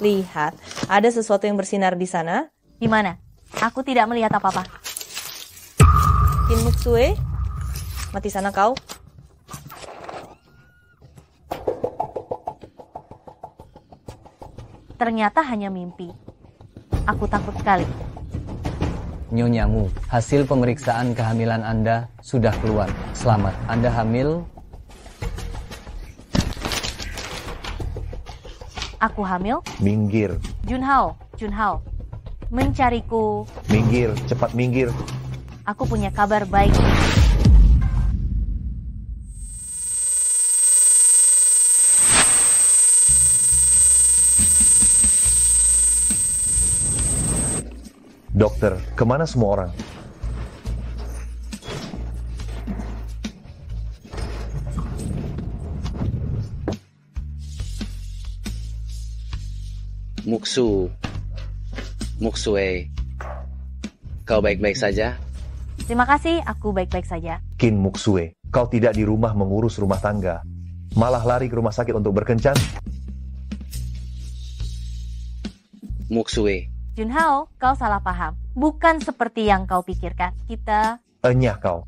Lihat, ada sesuatu yang bersinar di sana. Di mana? Aku tidak melihat apa-apa. Qin Muxue, mati sana kau. Ternyata hanya mimpi. Aku takut sekali. Nyonya Mu, hasil pemeriksaan kehamilan Anda sudah keluar. Selamat, Anda hamil. Aku hamil? Minggir. Junhao, mencariku. Minggir, cepat minggir. Aku punya kabar baik. Dokter, kemana semua orang? Muxue, kau baik-baik saja? Terima kasih, aku baik-baik saja. Qin Muxue, kau tidak di rumah mengurus rumah tangga, malah lari ke rumah sakit untuk berkencan? Muxue. Junhao, kau salah paham. Bukan seperti yang kau pikirkan. Kita... Enyah kau.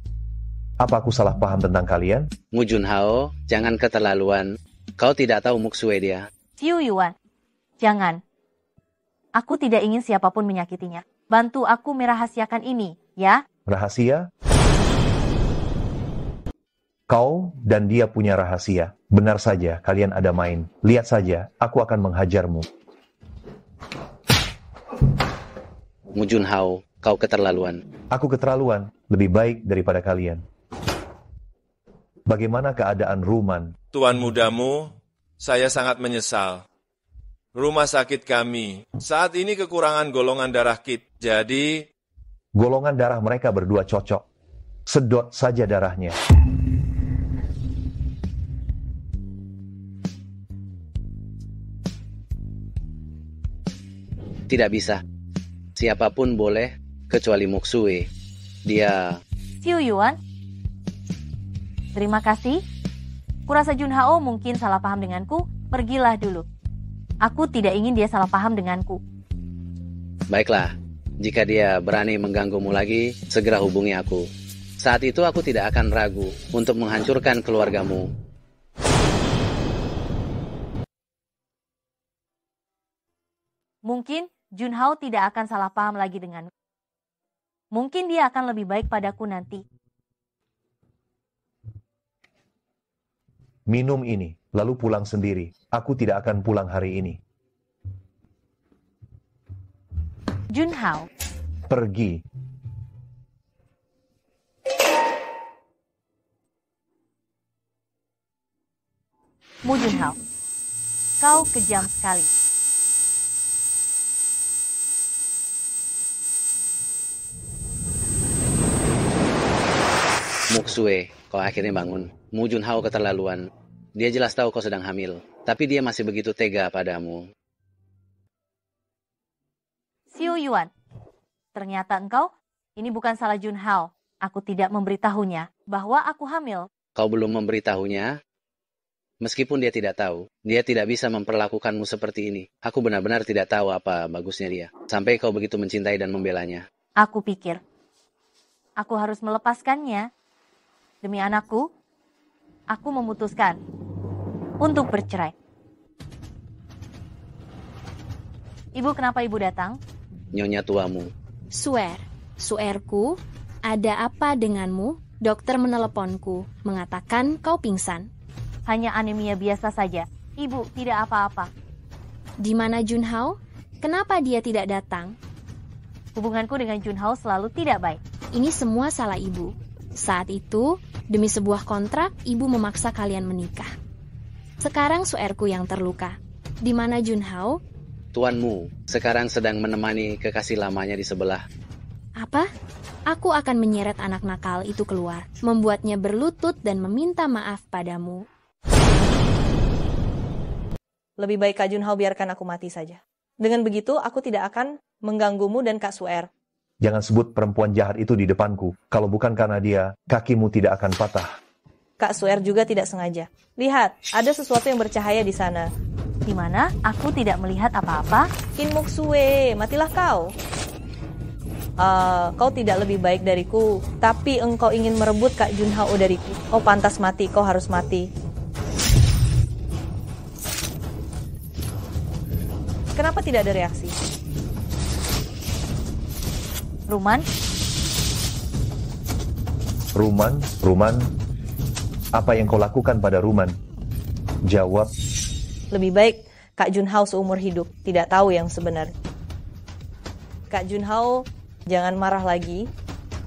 Apa aku salah paham tentang kalian? Mu Junhao, jangan keterlaluan. Kau tidak tahu Muxue dia. Xiu Yuan, jangan. Aku tidak ingin siapapun menyakitinya. Bantu aku merahasiakan ini, ya? Rahasia? Kau dan dia punya rahasia. Benar saja, kalian ada main. Lihat saja, aku akan menghajarmu. Mu Junhao, kau keterlaluan. Aku keterlaluan, lebih baik daripada kalian. Bagaimana keadaan Ruman? Tuan mudamu, saya sangat menyesal. Rumah sakit kami saat ini kekurangan golongan darah kit. Jadi, Golongan darah mereka berdua cocok. Sedot saja darahnya. Tidak bisa. Siapapun boleh, kecuali Muxue. Dia... Xiu Yuan, terima kasih. Kurasa Junhao mungkin salah paham denganku. Pergilah dulu. Aku tidak ingin dia salah paham denganku. Baiklah, jika dia berani mengganggumu lagi, segera hubungi aku. Saat itu aku tidak akan ragu untuk menghancurkan keluargamu. Mungkin Junhao tidak akan salah paham lagi denganku. Mungkin dia akan lebih baik padaku nanti. Minum ini, lalu pulang sendiri. Aku tidak akan pulang hari ini. Junhao, Pergi. Mu Junhao, kau kejam sekali. Muxue, kau akhirnya bangun. Mu Junhao keterlaluan. Dia jelas tahu kau sedang hamil, tapi dia masih begitu tega padamu. Xiu Yuan, ternyata engkau, ini bukan salah Junhao. Aku tidak memberitahunya bahwa aku hamil. Kau belum memberitahunya? Meskipun dia tidak tahu, dia tidak bisa memperlakukanmu seperti ini. Aku benar-benar tidak tahu apa bagusnya dia. Sampai kau begitu mencintai dan membelanya. Aku pikir, aku harus melepaskannya. Demi anakku, aku memutuskan untuk bercerai. Ibu, kenapa ibu datang? Nyonya tuamu. Suerku, ada apa denganmu? Dokter meneleponku, mengatakan kau pingsan. Hanya anemia biasa saja. Ibu, tidak apa-apa. Di mana Junhao? Kenapa dia tidak datang? Hubunganku dengan Junhao selalu tidak baik. Ini semua salah ibu. Saat itu, demi sebuah kontrak, ibu memaksa kalian menikah. Sekarang Suerku yang terluka. Di mana Junhao? Tuanmu sekarang sedang menemani kekasih lamanya di sebelah. Apa? Aku akan menyeret anak nakal itu keluar, membuatnya berlutut dan meminta maaf padamu. Lebih baik Kak Junhao biarkan aku mati saja. Dengan begitu, aku tidak akan mengganggumu dan Kak Suer. Jangan sebut perempuan jahat itu di depanku. Kalau bukan karena dia, kakimu tidak akan patah. Kak Suer juga tidak sengaja. Lihat, ada sesuatu yang bercahaya di sana. di mana aku tidak melihat apa-apa. Qin Moxue, matilah kau. Kau tidak lebih baik dariku, tapi engkau ingin merebut Kak Junhao dariku. Kau pantas mati, kau harus mati. Kenapa tidak ada reaksi? Ruman, Ruman, apa yang kau lakukan pada Ruman? Jawab. Lebih baik Kak Junhao seumur hidup tidak tahu yang sebenarnya. Kak Junhao, jangan marah lagi.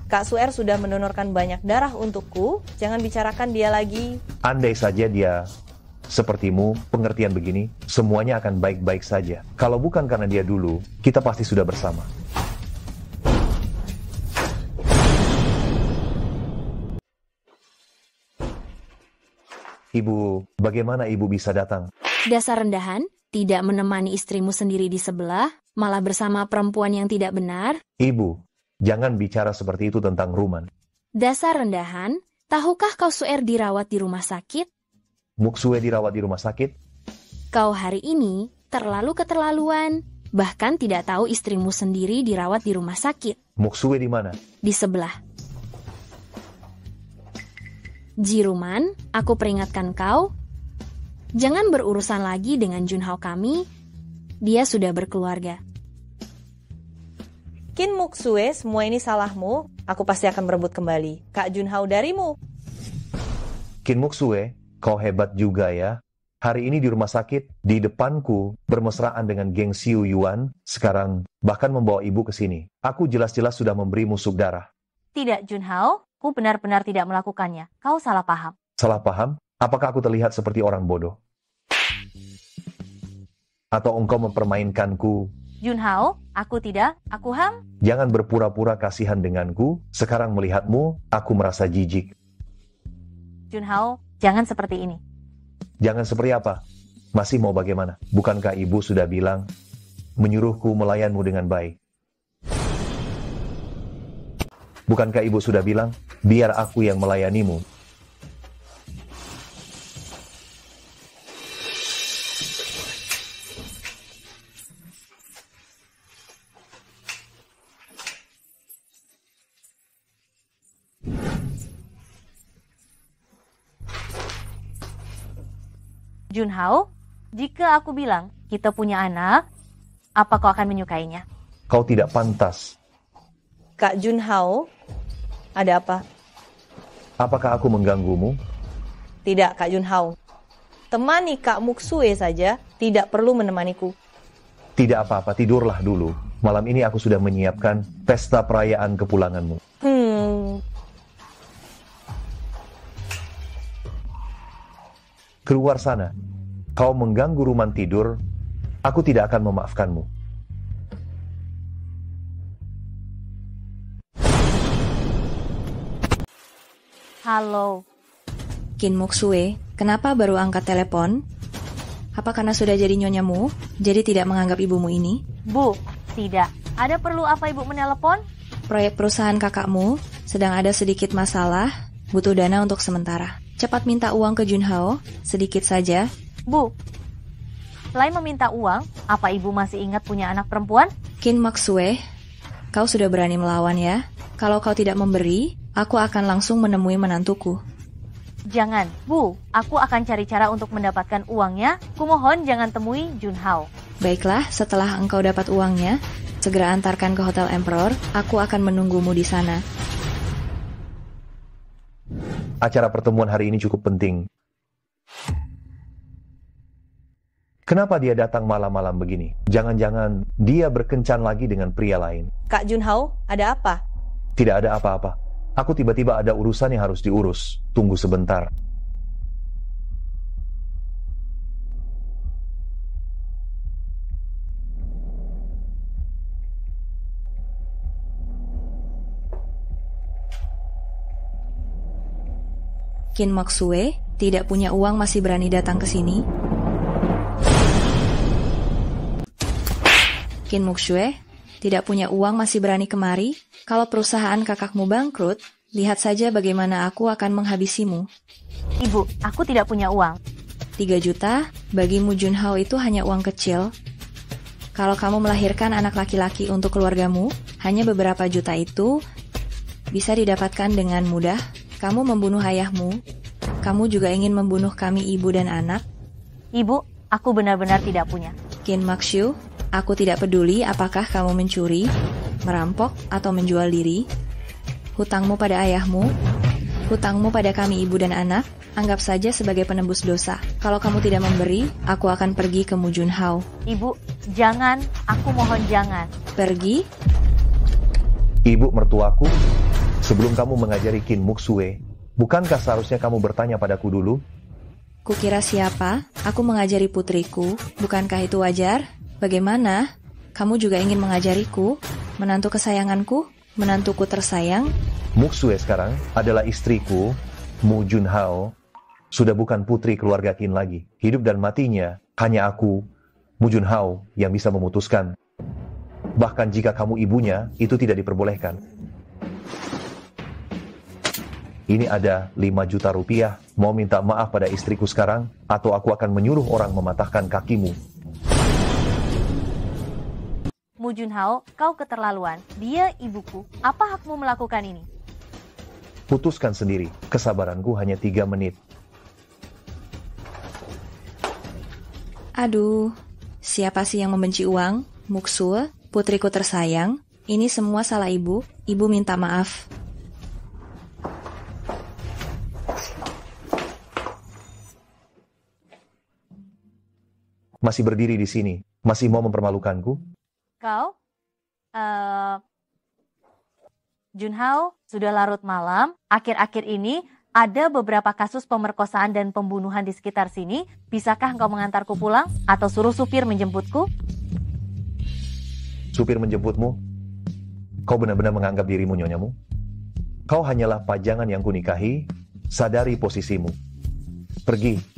Kak Suer sudah mendonorkan banyak darah untukku. Jangan bicarakan dia lagi. Andai saja dia sepertimu, pengertian begini, semuanya akan baik-baik saja. Kalau bukan karena dia dulu, kita pasti sudah bersama. Ibu, bagaimana ibu bisa datang? Dasar rendahan, tidak menemani istrimu sendiri di sebelah, malah bersama perempuan yang tidak benar. Ibu, jangan bicara seperti itu tentang Ruman. Dasar rendahan, tahukah kau Suer dirawat di rumah sakit? Moxue dirawat di rumah sakit? Kau hari ini terlalu keterlaluan. Bahkan tidak tahu istrimu sendiri dirawat di rumah sakit. Moxue di mana? Di sebelah. Jiruman, aku peringatkan kau, jangan berurusan lagi dengan Junhao kami. Dia sudah berkeluarga. Qin Moxue, semua ini salahmu. Aku pasti akan merebut kembali Kak Junhao darimu. Qin Moxue, kau hebat juga ya. Hari ini di rumah sakit, di depanku, bermesraan dengan geng Xiu Yuan. Sekarang, bahkan membawa ibu ke sini. Aku jelas-jelas sudah memberi musuk darah. tidak Junhao, aku benar-benar tidak melakukannya. Kau salah paham. Salah paham? Apakah aku terlihat seperti orang bodoh? Atau engkau mempermainkanku? Junhao, aku tidak, aku Ham. Jangan berpura-pura kasihan denganku. Sekarang melihatmu, aku merasa jijik. Junhao, jangan seperti ini. Jangan seperti apa? Masih mau bagaimana? Bukankah ibu sudah bilang, menyuruhku melayanmu dengan baik? Bukankah ibu sudah bilang, biar aku yang melayanimu? Junhao, jika aku bilang kita punya anak, apa kau akan menyukainya? Kau tidak pantas. Kak Junhao, ada apa? Apakah aku mengganggumu? Tidak, Kak Junhao. Temani Kak Moxue saja, tidak perlu menemaniku. Tidak apa-apa, tidurlah dulu. Malam ini aku sudah menyiapkan pesta perayaan kepulanganmu. Keluar sana. Kau mengganggu Ruman tidur, aku tidak akan memaafkanmu. Halo. Qin Moxue, kenapa baru angkat telepon? Apa karena sudah jadi nyonyamu, jadi tidak menganggap ibumu ini? Bu, tidak. Ada perlu apa ibu menelepon? Proyek perusahaan kakakmu sedang ada sedikit masalah, butuh dana untuk sementara. Cepat minta uang ke Junhao, sedikit saja. Bu, selain meminta uang, apa ibu masih ingat punya anak perempuan? Qin Moxue, kau sudah berani melawan ya? Kalau kau tidak memberi, aku akan langsung menemui menantuku. Jangan, Bu. Aku akan cari cara untuk mendapatkan uangnya. Kumohon jangan temui Junhao. Baiklah, setelah engkau dapat uangnya, segera antarkan ke Hotel Emperor. Aku akan menunggumu di sana. Acara pertemuan hari ini cukup penting. Kenapa dia datang malam-malam begini? Jangan-jangan dia berkencan lagi dengan pria lain. Kak Junhao, ada apa? Tidak ada apa-apa. Aku tiba-tiba ada urusan yang harus diurus. Tunggu sebentar. Qin Moxue, tidak punya uang masih berani datang ke sini? Qin Moxue, tidak punya uang masih berani kemari? Kalau perusahaan kakakmu bangkrut, lihat saja bagaimana aku akan menghabisimu. Ibu, aku tidak punya uang. 3 juta, bagimu Junhao itu hanya uang kecil. Kalau kamu melahirkan anak laki-laki untuk keluargamu, hanya beberapa juta itu bisa didapatkan dengan mudah. Kamu membunuh ayahmu, kamu juga ingin membunuh kami ibu dan anak. Ibu, aku benar-benar tidak punya. Qin Makshu, aku tidak peduli apakah kamu mencuri, merampok, atau menjual diri. Hutangmu pada ayahmu, hutangmu pada kami ibu dan anak, anggap saja sebagai penebus dosa. Kalau kamu tidak memberi, aku akan pergi ke Mu Junhao. Ibu, jangan. Aku mohon jangan. Pergi? Ibu mertuaku, sebelum kamu mengajari Qin Muxue, bukankah seharusnya kamu bertanya padaku dulu? Kukira siapa? Aku mengajari putriku. Bukankah itu wajar? Bagaimana? Kamu juga ingin mengajariku? Menantu kesayanganku? Menantuku tersayang? Muxue sekarang adalah istriku, Mu Junhao. Sudah bukan putri keluarga Qin lagi. Hidup dan matinya hanya aku, Mu Junhao, yang bisa memutuskan. Bahkan jika kamu ibunya, itu tidak diperbolehkan. Ini ada 5 juta rupiah. Mau minta maaf pada istriku sekarang, atau aku akan menyuruh orang mematahkan kakimu. Mu Junhao, kau keterlaluan. Dia ibuku. Apa hakmu melakukan ini? Putuskan sendiri. Kesabaranku hanya 3 menit. Aduh, siapa sih yang membenci uang? Muxue, putriku tersayang. Ini semua salah ibu. Ibu minta maaf. Masih berdiri di sini. Masih mau mempermalukanku? Kau? Junhao, sudah larut malam. Akhir-akhir ini ada beberapa kasus pemerkosaan dan pembunuhan di sekitar sini. Bisakah engkau mengantarku pulang? Atau suruh supir menjemputku? Supir menjemputmu? Kau benar-benar menganggap dirimu nyonyamu? Kau hanyalah pajangan yang kunikahi. Sadari posisimu. Pergi.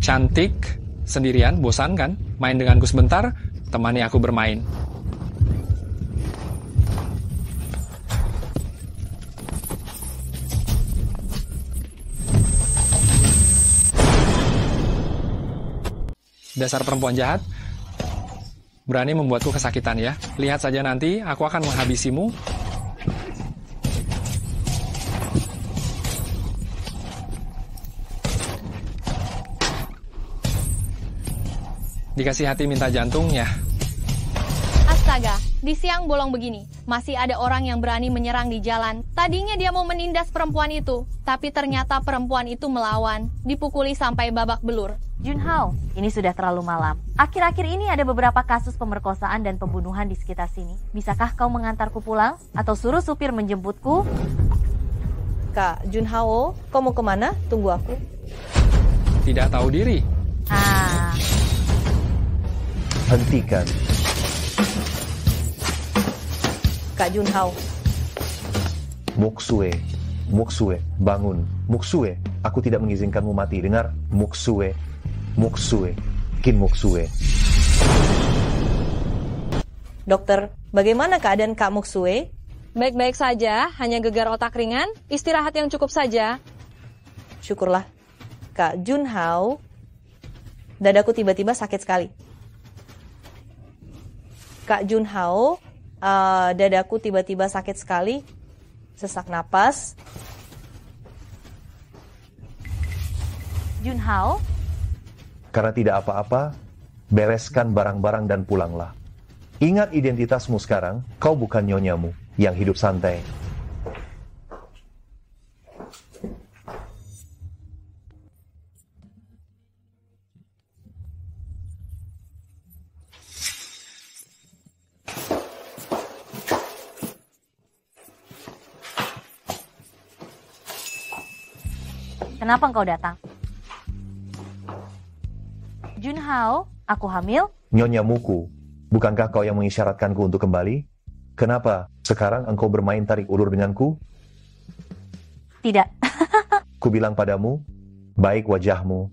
Cantik, sendirian, bosan kan? Main denganku sebentar, temani aku bermain. Dasar perempuan jahat, berani membuatku kesakitan ya. Lihat saja nanti, aku akan menghabisimu. Dikasih hati minta jantung ya. Astaga, di siang bolong begini, masih ada orang yang berani menyerang di jalan. Tadinya dia mau menindas perempuan itu, tapi ternyata perempuan itu melawan, dipukuli sampai babak belur. Junhao, ini sudah terlalu malam. Akhir-akhir ini ada beberapa kasus pemerkosaan dan pembunuhan di sekitar sini. Bisakah kau mengantarku pulang? Atau suruh supir menjemputku? Kak Junhao, kau mau kemana? Tunggu aku. Tidak tahu diri. Hentikan. Kak Junhao. Muxue, Muxue, bangun. Muxue, aku tidak mengizinkanmu mati. Dengar? Muxue, Muxue, Qin Muxue. Dokter, bagaimana keadaan Kak Muxue? Baik-baik saja, hanya gegar otak ringan, istirahat yang cukup saja. Syukurlah. Kak Junhao, dadaku tiba-tiba sakit sekali. Kak Junhao, dadaku tiba-tiba sakit sekali. Sesak napas. Junhao? Karena tidak apa-apa, bereskan barang-barang dan pulanglah. Ingat identitasmu sekarang, kau bukan nyonyamu yang hidup santai. Kenapa engkau datang? Junhao, aku hamil? Nyonya Muku, bukankah kau yang mengisyaratkanku untuk kembali? Kenapa sekarang engkau bermain tarik ulur denganku? Tidak. Ku bilang padamu, baik wajahmu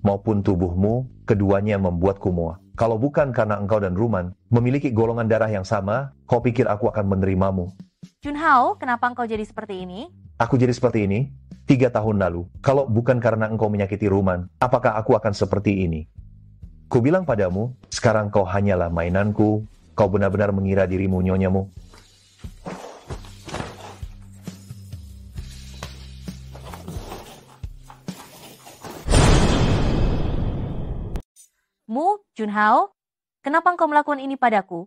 maupun tubuhmu, keduanya membuatku muak. Kalau bukan karena engkau dan Ruman memiliki golongan darah yang sama, kau pikir aku akan menerimamu? Junhao, kenapa engkau jadi seperti ini? Aku jadi seperti ini 3 tahun lalu. Kalau bukan karena engkau menyakiti Ruman, apakah aku akan seperti ini? Ku bilang padamu, sekarang kau hanyalah mainanku. Kau benar-benar mengira dirimu nyonyamu. Mu, Junhao, kenapa engkau melakukan ini padaku?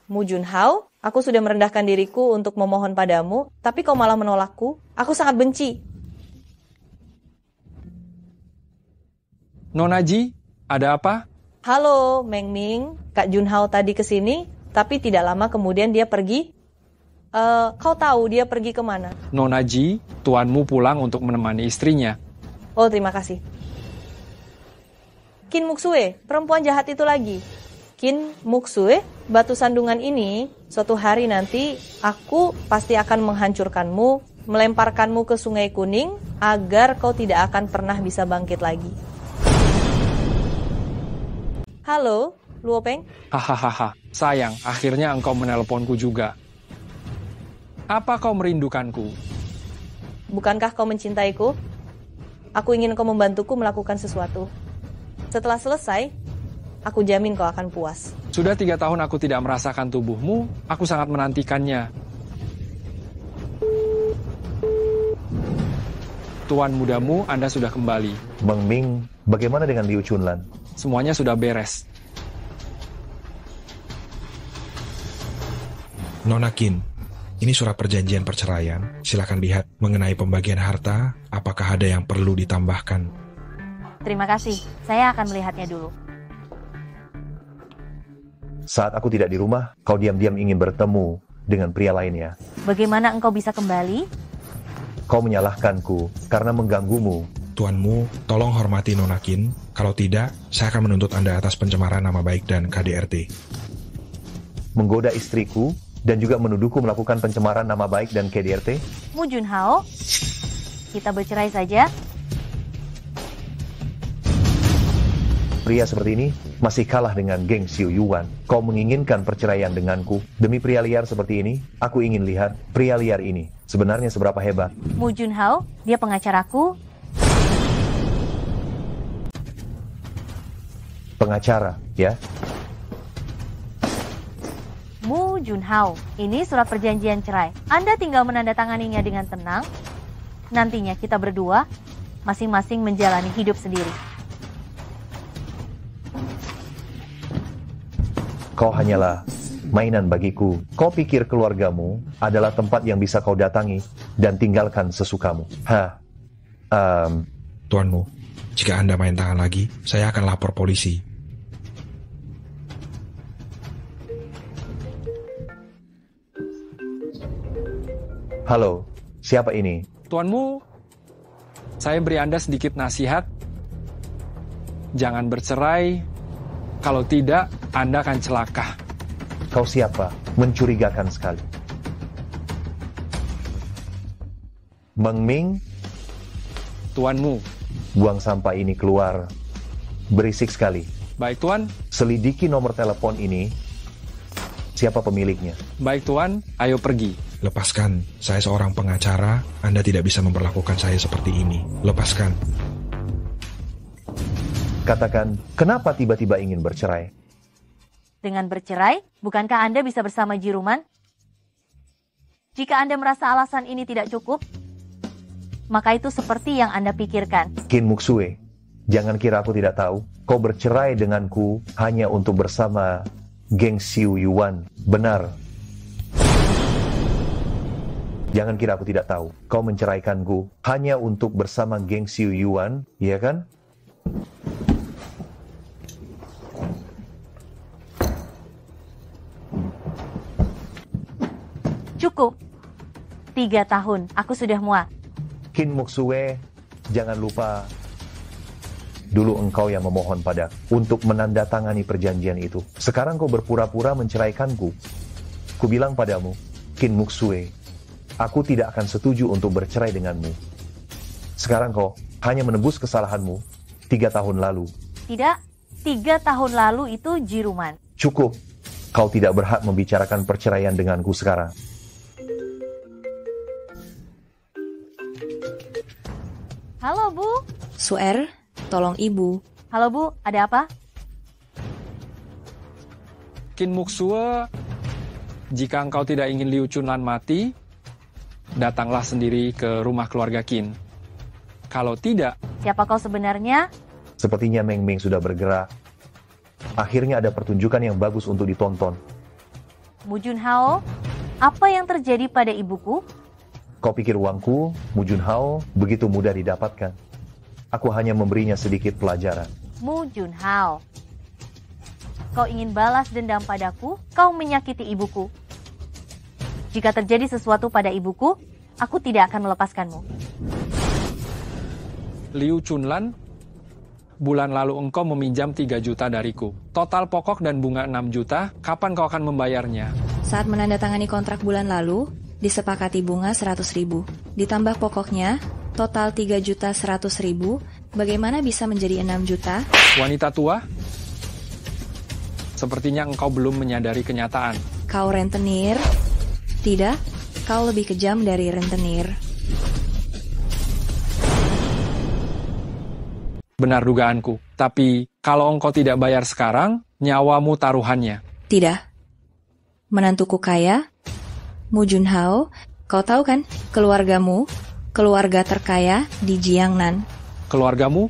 Mu Junhao, aku sudah merendahkan diriku untuk memohon padamu, tapi kau malah menolakku. Aku sangat benci. Nona Ji, ada apa? Halo, Meng Ming. Kak Junhao tadi kesini, tapi tidak lama kemudian dia pergi. Kau tahu dia pergi kemana? Nona Ji, tuanmu pulang untuk menemani istrinya. Oh, terima kasih. Qin Muxue, perempuan jahat itu lagi. Qin Muxue, batu sandungan ini, suatu hari nanti aku pasti akan menghancurkanmu, melemparkanmu ke Sungai Kuning, agar kau tidak akan pernah bisa bangkit lagi. Halo, Luopeng? Hahaha, sayang, akhirnya engkau menelponku juga. Apa kau merindukanku? Bukankah kau mencintaiku? Aku ingin kau membantuku melakukan sesuatu. Setelah selesai, aku jamin kau akan puas. Sudah 3 tahun aku tidak merasakan tubuhmu, aku sangat menantikannya. Tuan mudamu, Anda sudah kembali. Meng Ming, bagaimana dengan Liu Chunlan? Semuanya sudah beres. Nona Qin, ini surat perjanjian perceraian. Silakan lihat mengenai pembagian harta, apakah ada yang perlu ditambahkan. Terima kasih, saya akan melihatnya dulu. Saat aku tidak di rumah, kau diam-diam ingin bertemu dengan pria lainnya. Bagaimana engkau bisa kembali? Kau menyalahkanku karena mengganggumu. Tuanmu, tolong hormati Nona Qin. Kalau tidak, saya akan menuntut Anda atas pencemaran nama baik dan KDRT. Menggoda istriku dan juga menuduhku melakukan pencemaran nama baik dan KDRT? Mu Junhao, kita bercerai saja. Pria seperti ini masih kalah dengan geng Xiu Yuan. Kau menginginkan perceraian denganku demi pria liar seperti ini? Aku ingin lihat pria liar ini sebenarnya seberapa hebat. Mu Junhao, dia pengacaraku. Pengacara, ya? Mu Junhao, ini surat perjanjian cerai. Anda tinggal menandatanganinya dengan tenang. Nantinya kita berdua masing-masing menjalani hidup sendiri. Kau hanyalah mainan bagiku. Kau pikir keluargamu adalah tempat yang bisa kau datangi dan tinggalkan sesukamu. Tuanmu, jika Anda main tangan lagi, saya akan lapor polisi. Halo, siapa ini? Tuanmu, saya beri Anda sedikit nasihat. Jangan bercerai. Kalau tidak, Anda akan celaka. Kau siapa? Mencurigakan sekali. Meng Ming, Tuanmu. Buang sampah ini keluar. Berisik sekali. Baik, Tuan. Selidiki nomor telepon ini. Siapa pemiliknya? Baik, Tuan. Ayo pergi. Lepaskan. Saya seorang pengacara. Anda tidak bisa memperlakukan saya seperti ini. Lepaskan. Katakan, kenapa tiba-tiba ingin bercerai? Dengan bercerai, bukankah Anda bisa bersama Jiruman? Jika Anda merasa alasan ini tidak cukup, maka itu seperti yang Anda pikirkan. Qin Muxue, jangan kira aku tidak tahu. Kau bercerai denganku hanya untuk bersama geng Xiu Yuan. Benar. Jangan kira aku tidak tahu. Kau menceraikanku hanya untuk bersama geng Xiu Yuan, iya kan? Cukup. 3 tahun, aku sudah muak. Qin Muxue, jangan lupa dulu engkau yang memohon pada untuk menandatangani perjanjian itu. Sekarang kau berpura-pura menceraikanku. Ku bilang padamu, Qin Muxue, aku tidak akan setuju untuk bercerai denganmu. Sekarang kau hanya menebus kesalahanmu 3 tahun lalu. Tidak, 3 tahun lalu itu Jiruman. Cukup. Kau tidak berhak membicarakan perceraian denganku sekarang. Halo, Bu. Suer, tolong ibu. Halo, Bu. Ada apa? Qin Muxue, jika engkau tidak ingin Liu Chunlan mati, datanglah sendiri ke rumah keluarga Qin. Kalau tidak... Siapa kau sebenarnya? Sepertinya Meng Meng sudah bergerak. Akhirnya ada pertunjukan yang bagus untuk ditonton. Mu Junhao, apa yang terjadi pada ibuku? Kau pikir uangku, Mu Junhao, begitu mudah didapatkan? Aku hanya memberinya sedikit pelajaran. Mu Junhao, kau ingin balas dendam padaku? Kau menyakiti ibuku. Jika terjadi sesuatu pada ibuku, aku tidak akan melepaskanmu. Liu Chunlan, bulan lalu engkau meminjam 3 juta dariku. Total pokok dan bunga 6 juta, kapan kau akan membayarnya? Saat menandatangani kontrak bulan lalu, disepakati bunga 100.000. Ditambah pokoknya, total 3.100.000. Bagaimana bisa menjadi 6 juta? Wanita tua, sepertinya engkau belum menyadari kenyataan. Kau rentenir? Tidak, kau lebih kejam dari rentenir. Benar dugaanku. Tapi, kalau engkau tidak bayar sekarang, nyawamu taruhannya. Tidak. Menantuku kaya? Mu Junhao, kau tahu kan, keluargamu, keluarga terkaya di Jiangnan. Keluargamu?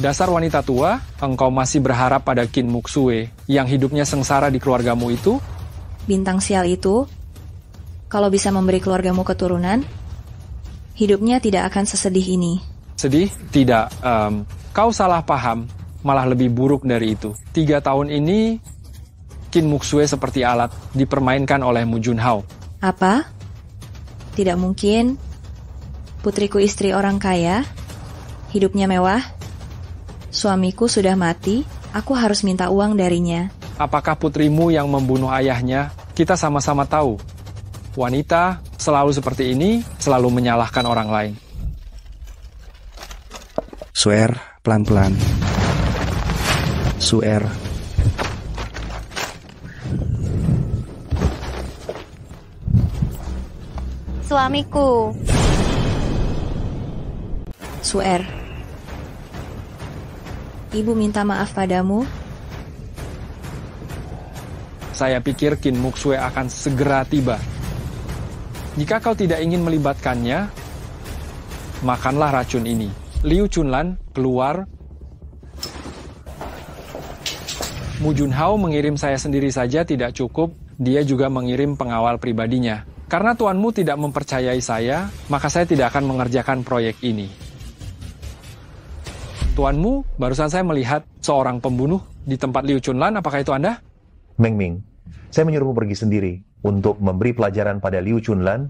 Dasar wanita tua, engkau masih berharap pada Qin Muxue yang hidupnya sengsara di keluargamu itu? Bintang sial itu, kalau bisa memberi keluargamu keturunan, hidupnya tidak akan sesedih ini. Sedih? Tidak. Kau salah paham. Malah lebih buruk dari itu. 3 tahun ini, Qin Muxue seperti alat dipermainkan oleh Mu Junhao. Apa? Tidak mungkin. Putriku istri orang kaya, hidupnya mewah. Suamiku sudah mati, aku harus minta uang darinya. Apakah putrimu yang membunuh ayahnya? Kita sama-sama tahu. Wanita selalu seperti ini, selalu menyalahkan orang lain. Suer, pelan-pelan. Suer. Suamiku. Suer. Ibu minta maaf padamu. Saya pikir Qin Muxue akan segera tiba. Jika kau tidak ingin melibatkannya, makanlah racun ini. Liu Chunlan keluar. Mu Junhao mengirim saya sendiri saja tidak cukup, dia juga mengirim pengawal pribadinya. Karena tuanmu tidak mempercayai saya, maka saya tidak akan mengerjakan proyek ini. Tuanmu, barusan saya melihat seorang pembunuh di tempat Liu Chunlan, apakah itu Anda? Meng Meng, saya menyuruhmu pergi sendiri untuk memberi pelajaran pada Liu Chunlan.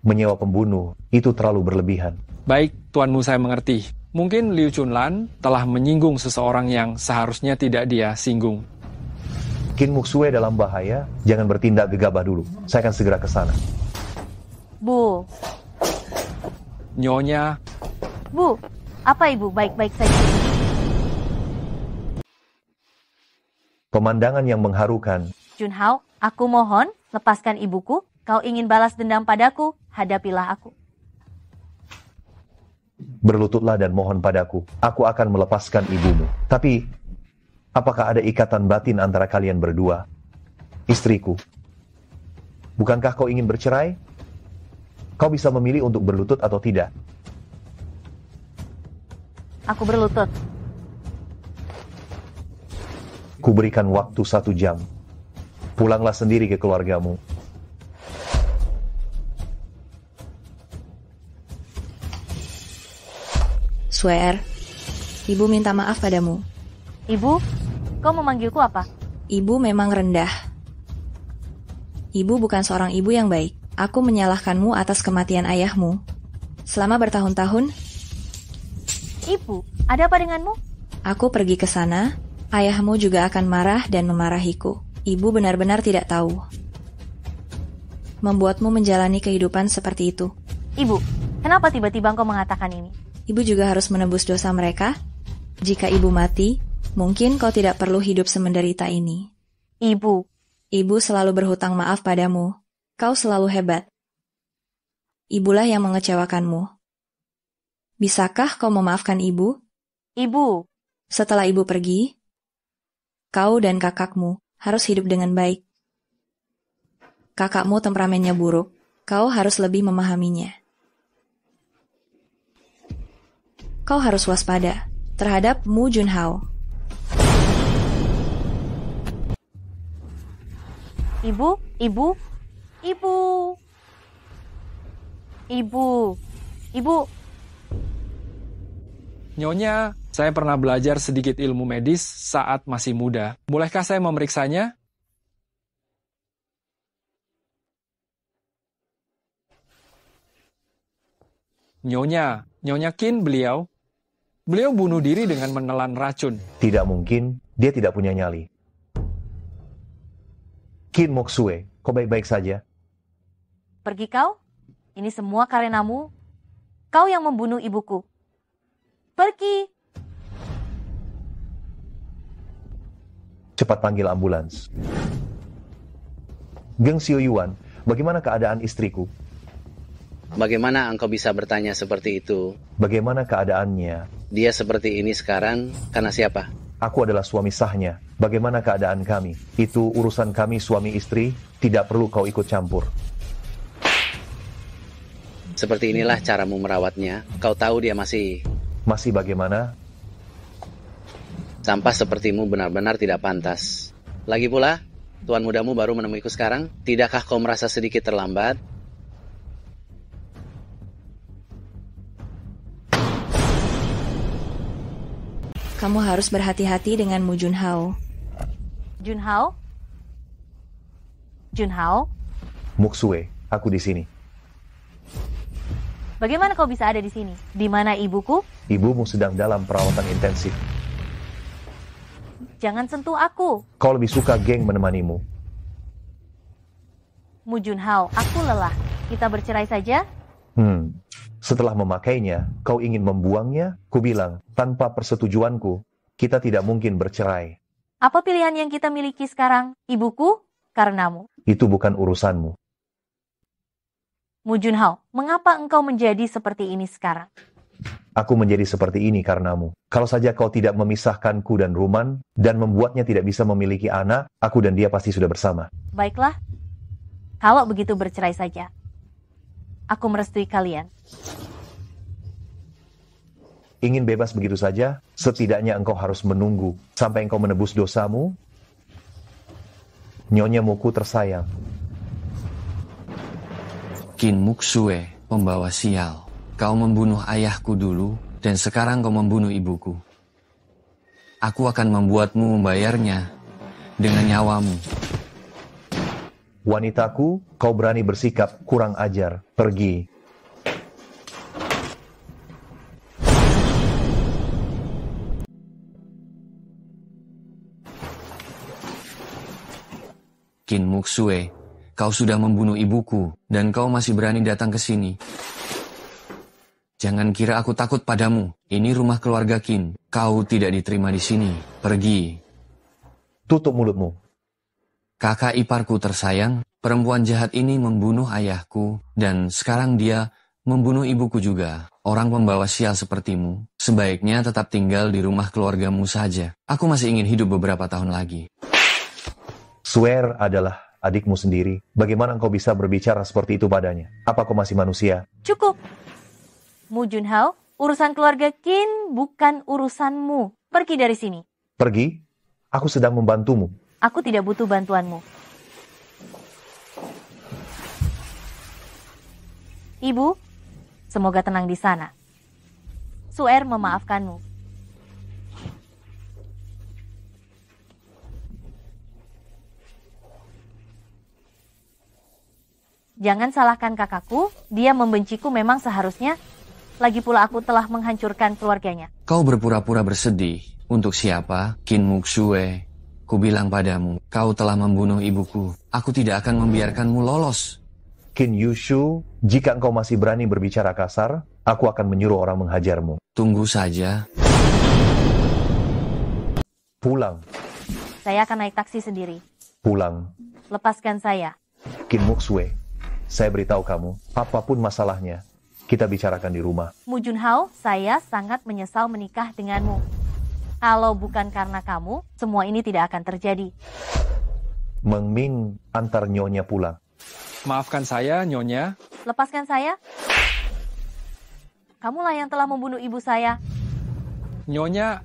Menyewa pembunuh, itu terlalu berlebihan. Baik, tuanmu saya mengerti. Mungkin Liu Chunlan telah menyinggung seseorang yang seharusnya tidak dia singgung. Qin Muxue dalam bahaya, jangan bertindak gegabah dulu. Saya akan segera ke sana. Bu. Nyonya. Bu, apa ibu baik-baik saja? Pemandangan yang mengharukan. Junhao, aku mohon, lepaskan ibuku. Kau ingin balas dendam padaku, hadapilah aku. Berlututlah dan mohon padaku. Aku akan melepaskan ibumu. Tapi, apakah ada ikatan batin antara kalian berdua? Istriku, bukankah kau ingin bercerai? Kau bisa memilih untuk berlutut atau tidak. Aku berlutut. Ku berikan waktu 1 jam. Pulanglah sendiri ke keluargamu. Suer, ibu minta maaf padamu. Ibu, kau memanggilku apa? Ibu memang rendah. Ibu bukan seorang ibu yang baik. Aku menyalahkanmu atas kematian ayahmu. Selama bertahun-tahun, Ibu, ada apa denganmu? aku pergi ke sana. Ayahmu juga akan marah dan memarahiku. Ibu benar-benar tidak tahu. Membuatmu menjalani kehidupan seperti itu. Ibu, kenapa tiba-tiba engkau mengatakan ini? Ibu juga harus menebus dosa mereka. Jika ibu mati, mungkin kau tidak perlu hidup semenderita ini. Ibu selalu berhutang maaf padamu. Kau selalu hebat. Ibulah yang mengecewakanmu. Bisakah kau memaafkan ibu? Ibu. Setelah ibu pergi, kau dan kakakmu harus hidup dengan baik. Kakakmu temperamennya buruk. Kau harus lebih memahaminya. Kau harus waspada terhadap Mu Junhao. Ibu. Nyonya, saya pernah belajar sedikit ilmu medis saat masih muda. Bolehkah saya memeriksanya? Nyonya Qin beliau bunuh diri dengan menelan racun. Tidak mungkin, dia tidak punya nyali. Qin Moksue, kau baik-baik saja? Pergi kau. Ini semua karenamu. Kau yang membunuh ibuku. Pergi. Cepat panggil ambulans. Geng Xiuyuan, bagaimana keadaan istriku? Bagaimana engkau bisa bertanya seperti itu? Bagaimana keadaannya? Dia seperti ini sekarang karena siapa? Aku adalah suami sahnya. Bagaimana keadaan kami? Itu urusan kami suami istri, tidak perlu kau ikut campur. Seperti inilah caramu merawatnya. Kau tahu dia masih bagaimana? Sampah sepertimu benar-benar tidak pantas. Lagi pula, tuan mudamu baru menemuiku sekarang. Tidakkah kau merasa sedikit terlambat? Kamu harus berhati-hati dengan Mu Junhao. Junhao? Moksue, aku di sini. Bagaimana kau bisa ada di sini? Di mana ibuku? Ibumu sedang dalam perawatan intensif. Jangan sentuh aku. Kau lebih suka geng menemanimu. Mu Junhao, aku lelah. Kita bercerai saja? Setelah memakainya, kau ingin membuangnya? Kubilang, tanpa persetujuanku, kita tidak mungkin bercerai. Apa pilihan yang kita miliki sekarang? Ibuku? Karenamu. Itu bukan urusanmu. Mu Junhao, mengapa engkau menjadi seperti ini sekarang? Aku menjadi seperti ini karenamu. Kalau saja kau tidak memisahkanku dan Ruman, dan membuatnya tidak bisa memiliki anak, aku dan dia pasti sudah bersama. Baiklah, kalau begitu bercerai saja. Aku merestui kalian. Ingin bebas begitu saja? Setidaknya engkau harus menunggu sampai engkau menebus dosamu. Nyonya Muku tersayang. Qin Moksue, pembawa sial. Kau membunuh ayahku dulu, dan sekarang kau membunuh ibuku. Aku akan membuatmu membayarnya dengan nyawamu. Wanitaku, kau berani bersikap kurang ajar. Pergi. Qin Moksue, kau sudah membunuh ibuku, dan kau masih berani datang ke sini. Jangan kira aku takut padamu. Ini rumah keluarga Qin. Kau tidak diterima di sini. Pergi. Tutup mulutmu. Kakak iparku tersayang, perempuan jahat ini membunuh ayahku, dan sekarang dia membunuh ibuku juga. Orang pembawa sial sepertimu, sebaiknya tetap tinggal di rumah keluargamu saja. Aku masih ingin hidup beberapa tahun lagi. Swear adalah adikmu sendiri. Bagaimana engkau bisa berbicara seperti itu padanya? Apa kau masih manusia? Cukup. Mu Junhao, urusan keluarga Qin bukan urusanmu. Pergi dari sini. Pergi? Aku sedang membantumu. Aku tidak butuh bantuanmu. Ibu, semoga tenang di sana. Suer memaafkanmu. Jangan salahkan kakakku, dia membenciku memang seharusnya. Lagi pula aku telah menghancurkan keluarganya. Kau berpura-pura bersedih. Untuk siapa? Qin Muxue. Ku bilang padamu, kau telah membunuh ibuku. Aku tidak akan membiarkanmu lolos. Qin Yushu, jika engkau masih berani berbicara kasar, aku akan menyuruh orang menghajarmu. Tunggu saja. Pulang. Saya akan naik taksi sendiri. Pulang. Lepaskan saya. Qin Muxue, saya beritahu kamu, apapun masalahnya, kita bicarakan di rumah. Mu Junhao, saya sangat menyesal menikah denganmu. Kalau bukan karena kamu, semua ini tidak akan terjadi. Meng Ming, antar nyonya pulang. Maafkan saya, Nyonya. Lepaskan saya. Kamulah yang telah membunuh ibu saya. Nyonya,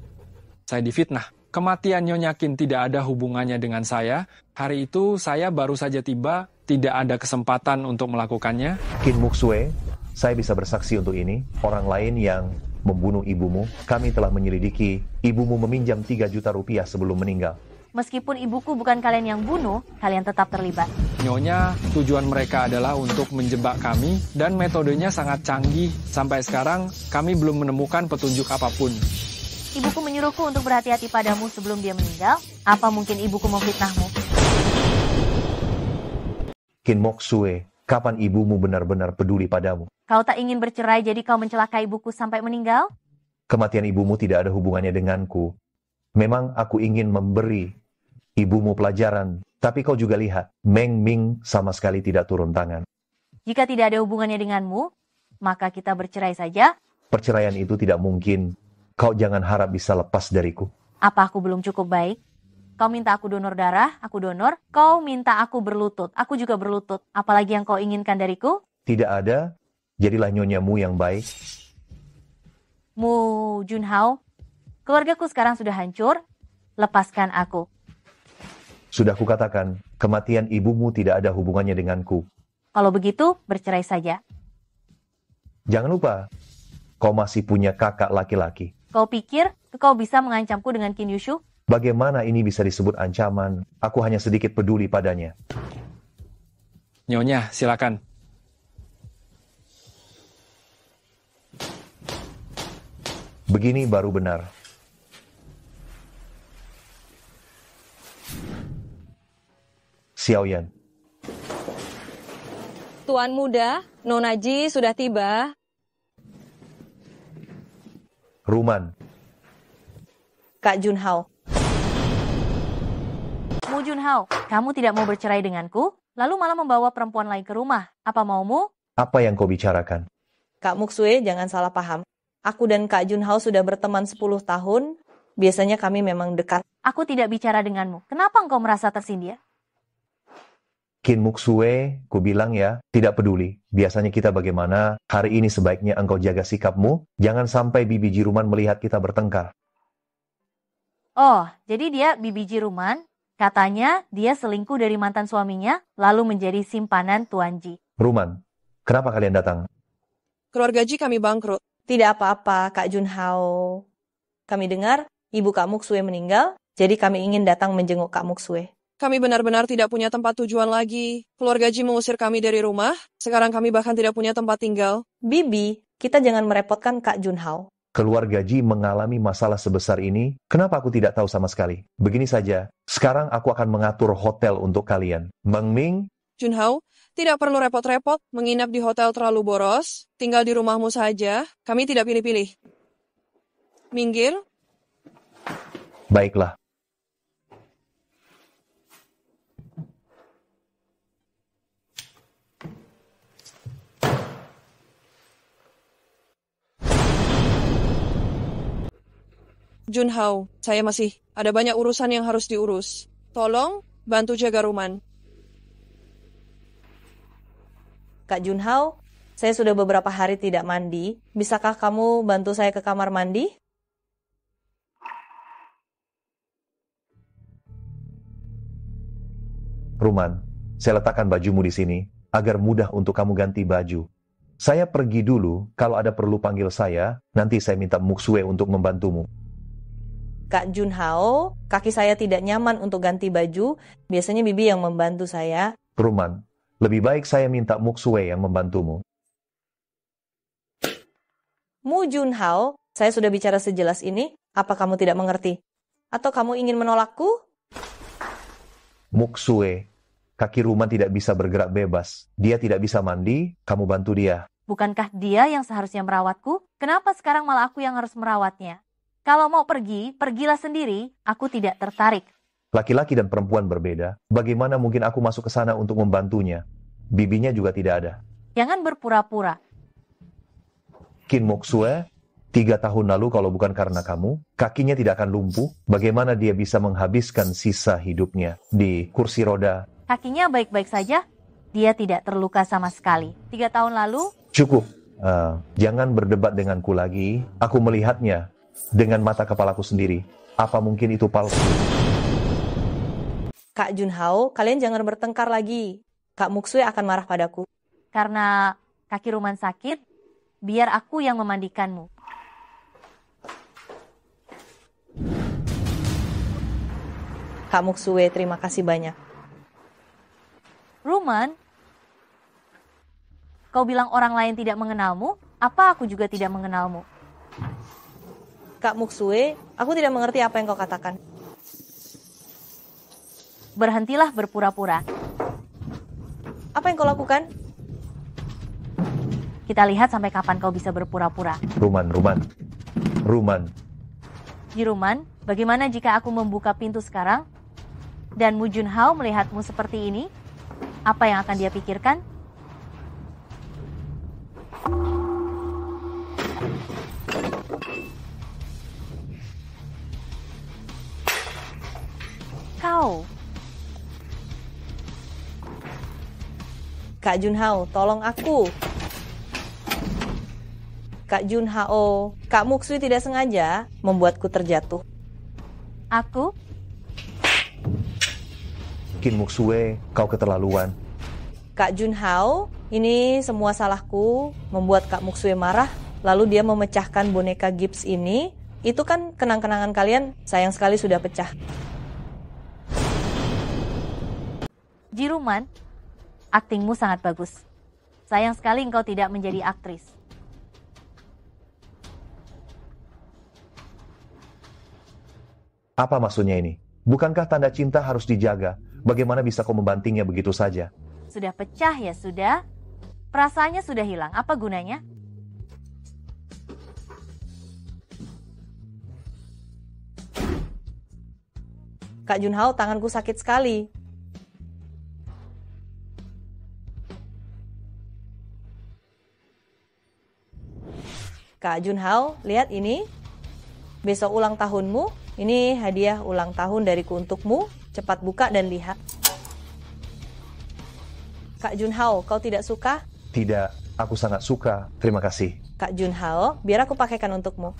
saya difitnah. Kematian Nyonya Qin tidak ada hubungannya dengan saya. Hari itu saya baru saja tiba, tidak ada kesempatan untuk melakukannya. Qin Muxue, saya bisa bersaksi untuk ini. Orang lain yang membunuh ibumu, kami telah menyelidiki. Ibumu meminjam 3 juta rupiah sebelum meninggal. Meskipun ibuku bukan kalian yang bunuh, kalian tetap terlibat. Nyonya, tujuan mereka adalah untuk menjebak kami dan metodenya sangat canggih. Sampai sekarang, kami belum menemukan petunjuk apapun. Ibuku menyuruhku untuk berhati-hati padamu sebelum dia meninggal. Apa mungkin ibuku memfitnahmu? Qin Muxue, kapan ibumu benar-benar peduli padamu? Kau tak ingin bercerai jadi kau mencelakai ibuku sampai meninggal? Kematian ibumu tidak ada hubungannya denganku. Memang aku ingin memberi ibumu pelajaran, tapi kau juga lihat, Meng Ming sama sekali tidak turun tangan. Jika tidak ada hubungannya denganmu, maka kita bercerai saja. Perceraian itu tidak mungkin. Kau jangan harap bisa lepas dariku. Apa aku belum cukup baik? Kau minta aku donor darah, aku donor. Kau minta aku berlutut, aku juga berlutut. Apalagi yang kau inginkan dariku? Tidak ada, jadilah nyonyamu yang baik. Mu Junhao, keluargaku sekarang sudah hancur. Lepaskan aku. Sudah kukatakan, kematian ibumu tidak ada hubungannya denganku. Kalau begitu, bercerai saja. Jangan lupa, kau masih punya kakak laki-laki. Kau pikir kau bisa mengancamku dengan Qin Yushu? Bagaimana ini bisa disebut ancaman? Aku hanya sedikit peduli padanya. Nyonya, silakan. Begini baru benar. Xiaoyan. Tuan muda, Nona Ji sudah tiba. Ruman. Kak Junhao. Mu Junhao, kamu tidak mau bercerai denganku, lalu malah membawa perempuan lain ke rumah. Apa maumu? Apa yang kau bicarakan? Kak Muxue, jangan salah paham. Aku dan Kak Junhao sudah berteman 10 tahun. Biasanya kami memang dekat. Aku tidak bicara denganmu. Kenapa engkau merasa tersindir? Qin Muxue, ku bilang ya, tidak peduli. Biasanya kita bagaimana, hari ini sebaiknya engkau jaga sikapmu, jangan sampai Bibi Jiruman melihat kita bertengkar. Oh, jadi dia Bibi Jiruman. Katanya dia selingkuh dari mantan suaminya, lalu menjadi simpanan Tuan Ji. Ruman, kenapa kalian datang? Keluarga Ji kami bangkrut. Tidak apa-apa, Kak Junhao. Kami dengar ibu Kak Muxue meninggal, jadi kami ingin datang menjenguk Kak Muxue. Kami benar-benar tidak punya tempat tujuan lagi. Keluarga Ji mengusir kami dari rumah, sekarang kami bahkan tidak punya tempat tinggal. Bibi, kita jangan merepotkan Kak Junhao. Keluarga Ji mengalami masalah sebesar ini, kenapa aku tidak tahu sama sekali? Begini saja, sekarang aku akan mengatur hotel untuk kalian. Meng Ming, Junhao, tidak perlu repot-repot menginap di hotel terlalu boros, tinggal di rumahmu saja, kami tidak pilih-pilih. Minggir. baiklah. Junhao, saya masih ada banyak urusan yang harus diurus. Tolong bantu jaga Ruman. Kak Junhao, saya sudah beberapa hari tidak mandi. Bisakah kamu bantu saya ke kamar mandi? Ruman, saya letakkan bajumu di sini, agar mudah untuk kamu ganti baju. Saya pergi dulu, kalau ada perlu panggil saya, nanti saya minta Muxue untuk membantumu. Kak Junhao, kaki saya tidak nyaman untuk ganti baju. Biasanya Bibi yang membantu saya. Ruman, Lebih baik saya minta Muksue yang membantumu. Mu Junhao, saya sudah bicara sejelas ini, apa kamu tidak mengerti? Atau kamu ingin menolakku? Muksue, kaki Ruman tidak bisa bergerak bebas. Dia tidak bisa mandi, kamu bantu dia. Bukankah dia yang seharusnya merawatku? Kenapa sekarang malah aku yang harus merawatnya? Kalau mau pergi, pergilah sendiri. Aku tidak tertarik. Laki-laki dan perempuan berbeda. Bagaimana mungkin aku masuk ke sana untuk membantunya? Bibinya juga tidak ada. Jangan berpura-pura. Kim Muksue, 3 tahun lalu kalau bukan karena kamu, kakinya tidak akan lumpuh. Bagaimana dia bisa menghabiskan sisa hidupnya di kursi roda? Kakinya baik-baik saja. Dia tidak terluka sama sekali. 3 tahun lalu, Cukup. Jangan berdebat denganku lagi. Aku melihatnya dengan mata kepalaku sendiri. Apa mungkin itu palsu? Kak Junhao, kalian jangan bertengkar lagi. Kak Muksue akan marah padaku. karena kaki Ruman sakit, biar aku yang memandikanmu. Kak Muksue, terima kasih banyak. Ruman, kau bilang orang lain tidak mengenalmu, apa aku juga tidak mengenalmu? Kak Muksue, aku tidak mengerti apa yang kau katakan. Berhentilah berpura-pura. Apa yang kau lakukan? Kita lihat sampai kapan kau bisa berpura-pura. Ruman. Ji Ruman, bagaimana jika aku membuka pintu sekarang? Dan Mu Junhao melihatmu seperti ini? Apa yang akan dia pikirkan? Kau. Kak Junhao, tolong aku. Kak Junhao, Kak Muksue tidak sengaja membuatku terjatuh. Aku? Kim Muksue, kau keterlaluan. Kak Junhao, ini semua salahku, membuat Kak Muksue marah, lalu dia memecahkan boneka gips ini. Itu kan kenang-kenangan kalian, sayang sekali sudah pecah. Ji Ruman, aktingmu sangat bagus. Sayang sekali engkau tidak menjadi aktris. Apa maksudnya ini? Bukankah tanda cinta harus dijaga? Bagaimana bisa kau membantingnya begitu saja? Sudah pecah ya sudah. Perasaannya sudah hilang. Apa gunanya? Kak Junhao, tanganku sakit sekali. Kak Junhao, lihat ini. Besok ulang tahunmu. Ini hadiah ulang tahun dariku untukmu. Cepat buka dan lihat. Kak Junhao, kau tidak suka? Tidak, aku sangat suka. Terima kasih. Kak Junhao, biar aku pakaikan untukmu.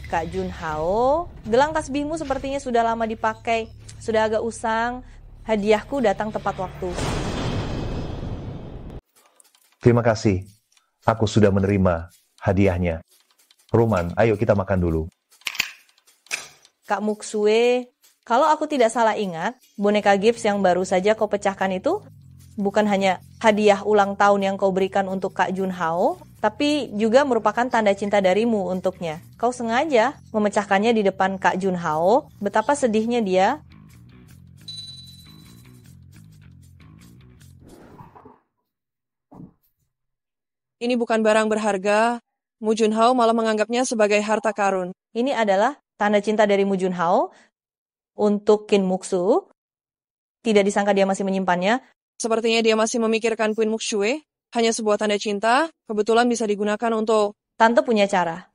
Kak Junhao, gelang tasbihmu sepertinya sudah lama dipakai. Sudah agak usang. Hadiahku datang tepat waktu. Terima kasih. Aku sudah menerima hadiahnya. Ruman, ayo kita makan dulu. Kak Muksue, kalau aku tidak salah ingat, boneka gips yang baru saja kau pecahkan itu bukan hanya hadiah ulang tahun yang kau berikan untuk Kak Junhao, tapi juga merupakan tanda cinta darimu untuknya. Kau sengaja memecahkannya di depan Kak Junhao. Betapa sedihnya dia. Ini bukan barang berharga. Mu Junhao malah menganggapnya sebagai harta karun. Ini adalah tanda cinta dari Mu Junhao untuk Kim Muksu. Tidak disangka dia masih menyimpannya. Sepertinya dia masih memikirkan Queen Muksue. Hanya sebuah tanda cinta, kebetulan bisa digunakan untuk... Tante punya cara.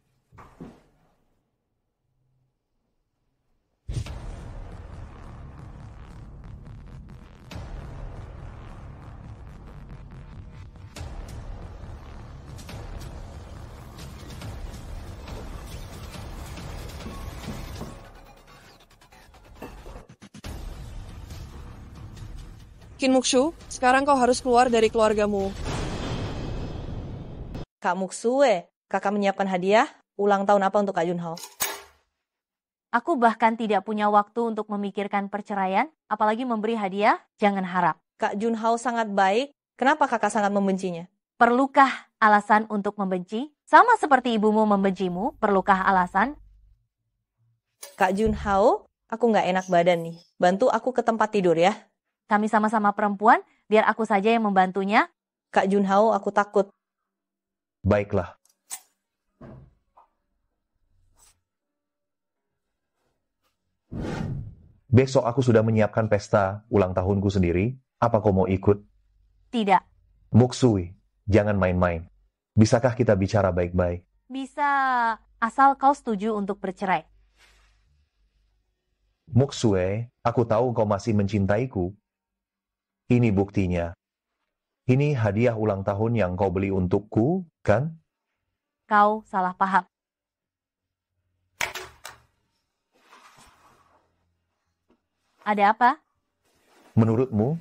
Kim Muksu, sekarang kau harus keluar dari keluargamu. Kak Muksue, kakak menyiapkan hadiah ulang tahun apa untuk Kak Junhao? Aku bahkan tidak punya waktu untuk memikirkan perceraian, apalagi memberi hadiah, jangan harap. Kak Junhao sangat baik, kenapa kakak sangat membencinya? Perlukah alasan untuk membenci? Sama seperti ibumu membencimu, perlukah alasan? Kak Junhao, aku nggak enak badan nih. Bantu aku ke tempat tidur ya. Kami sama-sama perempuan, biar aku saja yang membantunya. Kak Junhao, aku takut. Baiklah. Besok aku sudah menyiapkan pesta ulang tahunku sendiri. Apa kau mau ikut? Tidak. Muksui, jangan main-main. Bisakah kita bicara baik-baik? Bisa, asal kau setuju untuk bercerai. Muksue, aku tahu kau masih mencintaiku. Ini buktinya. Ini hadiah ulang tahun yang kau beli untukku, kan? Kau salah paham. Ada apa? Menurutmu?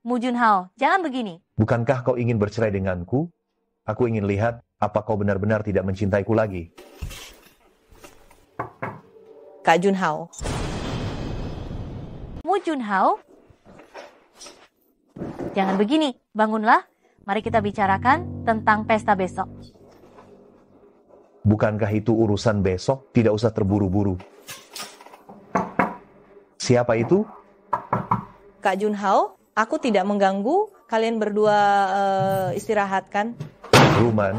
Mu Junhao, jangan begini. Bukankah kau ingin bercerai denganku? Aku ingin lihat apa kau benar-benar tidak mencintaiku lagi. Kak Junhao. Mu Junhao? Jangan begini, bangunlah. Mari kita bicarakan tentang pesta besok. Bukankah itu urusan besok? Tidak usah terburu-buru. Siapa itu? Kak Junhao, aku tidak mengganggu. Kalian berdua istirahat kan? Ruman,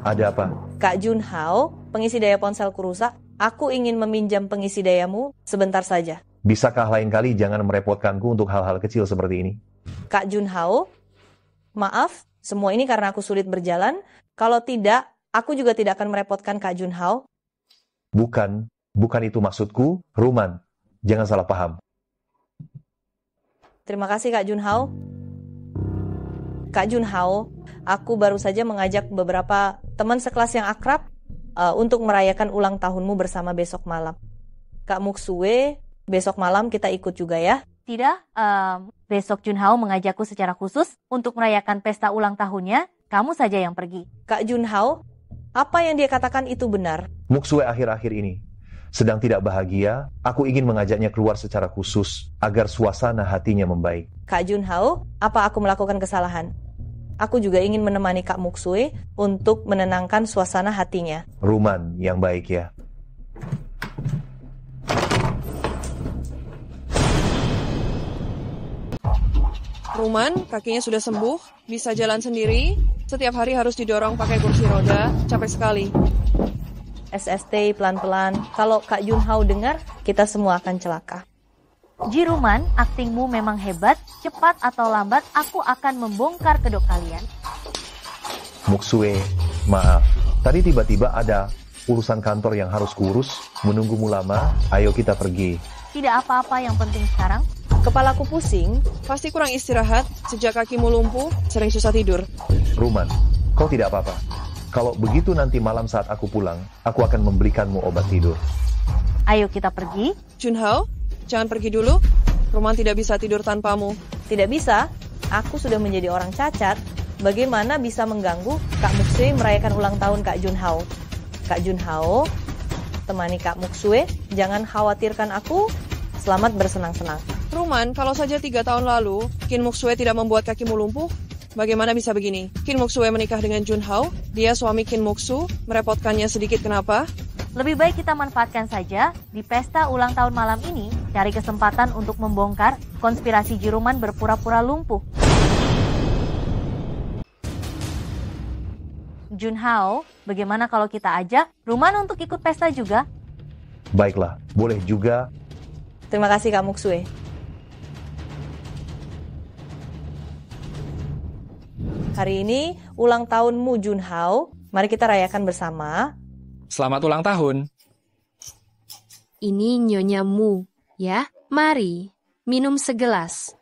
ada apa? Kak Junhao, pengisi daya ponselku rusak. Aku ingin meminjam pengisi dayamu sebentar saja. Bisakah lain kali jangan merepotkanku untuk hal-hal kecil seperti ini? Kak Junhao, maaf, semua ini karena aku sulit berjalan. Kalau tidak, aku juga tidak akan merepotkan Kak Junhao. Bukan itu maksudku, Ruman. Jangan salah paham. Terima kasih Kak Junhao. Kak Junhao, aku baru saja mengajak beberapa teman sekelas yang akrab untuk merayakan ulang tahunmu bersama besok malam. Kak Muksue, besok malam kita ikut juga ya. Tidak, besok Junhao mengajakku secara khusus untuk merayakan pesta ulang tahunnya. Kamu saja yang pergi. Kak Junhao, apa yang dia katakan itu benar? Muksue akhir-akhir ini sedang tidak bahagia. Aku ingin mengajaknya keluar secara khusus agar suasana hatinya membaik. Kak Junhao, apa aku melakukan kesalahan? Aku juga ingin menemani Kak Muksue untuk menenangkan suasana hatinya. Ruman yang baik ya. Ruman, kakinya sudah sembuh, bisa jalan sendiri. Setiap hari harus didorong pakai kursi roda, capek sekali. SST pelan-pelan. Kalau Kak Junhao dengar, kita semua akan celaka. Jiruman, aktingmu memang hebat. Cepat atau lambat, aku akan membongkar kedok kalian. Muksue, maaf. Tadi tiba-tiba ada urusan kantor yang harus kurus. Menunggumu lama, ayo kita pergi. Tidak apa-apa, yang penting sekarang. Kepalaku pusing. Pasti kurang istirahat, sejak kakimu lumpuh, sering susah tidur. Ruman, kau tidak apa-apa. Kalau begitu nanti malam saat aku pulang, aku akan memberikanmu obat tidur. Ayo kita pergi. Junhao, jangan pergi dulu. Ruman tidak bisa tidur tanpamu. Tidak bisa. Aku sudah menjadi orang cacat. Bagaimana bisa mengganggu Kak Muksue merayakan ulang tahun Kak Junhao? Kak Junhao, temani Kak Muksue. Jangan khawatirkan aku. Selamat bersenang-senang. Ruman, kalau saja 3 tahun lalu, Kin Muksue tidak membuat kakimu lumpuh, bagaimana bisa begini? Kin Muksue menikah dengan Junhao, dia suami Kin Muksu, merepotkannya sedikit kenapa? Lebih baik kita manfaatkan saja di pesta ulang tahun malam ini, cari kesempatan untuk membongkar konspirasi Jiruman berpura-pura lumpuh. Junhao, bagaimana kalau kita ajak Ruman untuk ikut pesta juga? Baiklah, boleh juga. Terima kasih Kak Muksue. Hari ini ulang tahun Mu Junhao. Mari kita rayakan bersama. Selamat ulang tahun. Ini Nyonya Mu, ya. Mari, minum segelas.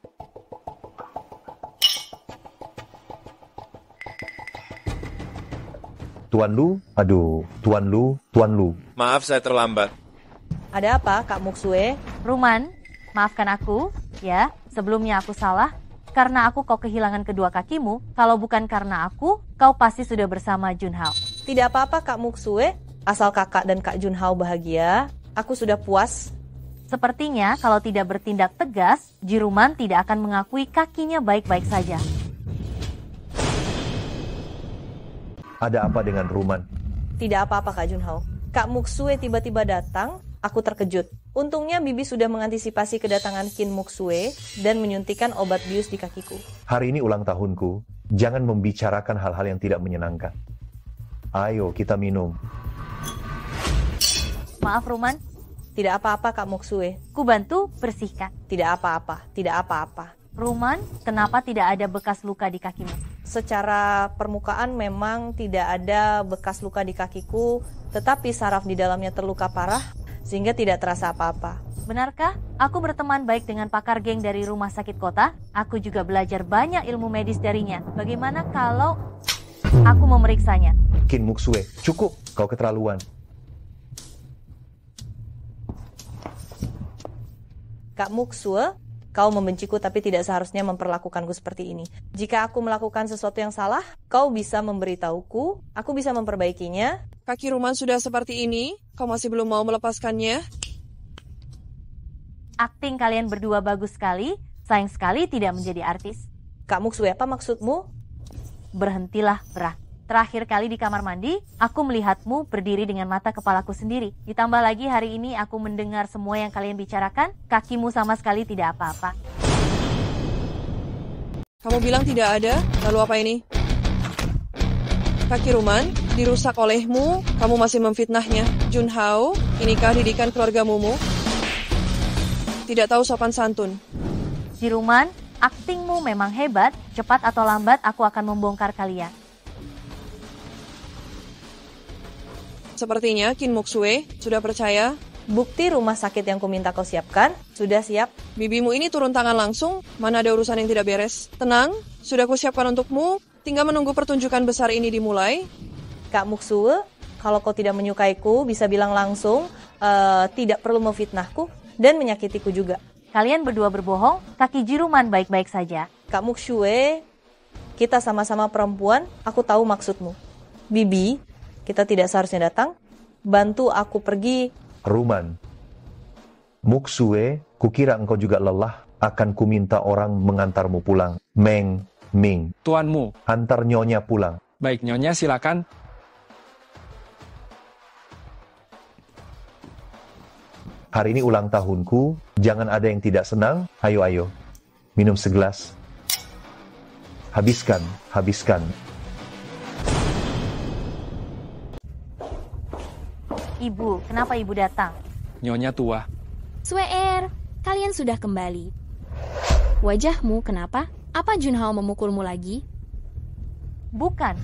Tuan Lu, aduh, Tuan Lu. Maaf saya terlambat. Ada apa Kak Muksue? Ruman, maafkan aku, ya. Sebelumnya aku salah. Karena aku kau kehilangan kedua kakimu, kalau bukan karena aku, kau pasti sudah bersama Junhao. Tidak apa-apa Kak Muksue, Asal kakak dan Kak Junhao bahagia, aku sudah puas. Sepertinya kalau tidak bertindak tegas, Jiruman tidak akan mengakui kakinya baik-baik saja. Ada apa dengan Ruman? Tidak apa-apa Kak Junhao. Kak Muksue tiba-tiba datang, aku terkejut. Untungnya Bibi sudah mengantisipasi kedatangan Kin Muksue dan menyuntikkan obat bius di kakiku. Hari ini ulang tahunku, jangan membicarakan hal-hal yang tidak menyenangkan. Ayo kita minum. Maaf Ruman, Tidak apa-apa Kak Muksue. ku bantu bersihkan. Tidak apa-apa, tidak apa-apa. Ruman, kenapa tidak ada bekas luka di kakimu? Secara permukaan memang tidak ada bekas luka di kakiku, tetapi saraf di dalamnya terluka parah sehingga tidak terasa apa-apa. Benarkah? Aku berteman baik dengan pakar geng dari rumah sakit kota. Aku juga belajar banyak ilmu medis darinya. Bagaimana kalau aku memeriksanya? Kin Muksue, cukup, kau keterlaluan. Kak Muksue, kau membenciku tapi tidak seharusnya memperlakukanku seperti ini. Jika aku melakukan sesuatu yang salah, kau bisa memberitahuku, aku bisa memperbaikinya. Kaki Ruman sudah seperti ini, kau masih belum mau melepaskannya? Akting kalian berdua bagus sekali, sayang sekali tidak menjadi artis. Kak Muksue, apa maksudmu? Berhentilah, Brah. Terakhir kali di kamar mandi, aku melihatmu berdiri dengan mata kepalaku sendiri. Ditambah lagi hari ini aku mendengar semua yang kalian bicarakan, kakimu sama sekali tidak apa-apa. Kamu bilang tidak ada, lalu apa ini? Kaki Ruman, dirusak olehmu, kamu masih memfitnahnya. Junhao, inikah didikan keluargamu? Tidak tahu sopan santun. Jiruman, aktingmu memang hebat, cepat atau lambat aku akan membongkar kalian. Sepertinya Kin Muksue sudah percaya. Bukti rumah sakit yang kuminta kau siapkan, sudah siap. Bibimu ini turun tangan langsung, mana ada urusan yang tidak beres. Tenang, sudah kusiapkan untukmu, tinggal menunggu pertunjukan besar ini dimulai. Kak Muksue, kalau kau tidak menyukaiku, bisa bilang langsung, tidak perlu memfitnahku dan menyakitiku juga. Kalian berdua berbohong, kaki Jiruman baik-baik saja. Kak Muksue, kita sama-sama perempuan, aku tahu maksudmu. Bibi, kita tidak seharusnya datang, bantu aku pergi. Ruman, Muksue, kukira engkau juga lelah, akan kuminta orang mengantarmu pulang. Meng Ming, Tuanmu. antar Nyonya pulang. Baik, Nyonya silakan. Hari ini ulang tahunku, jangan ada yang tidak senang. Ayo, minum segelas. Habiskan, habiskan. Ibu, kenapa ibu datang? Nyonya tua. Sueer, kalian sudah kembali. Wajahmu kenapa? Apa Junhao memukulmu lagi? Bukan.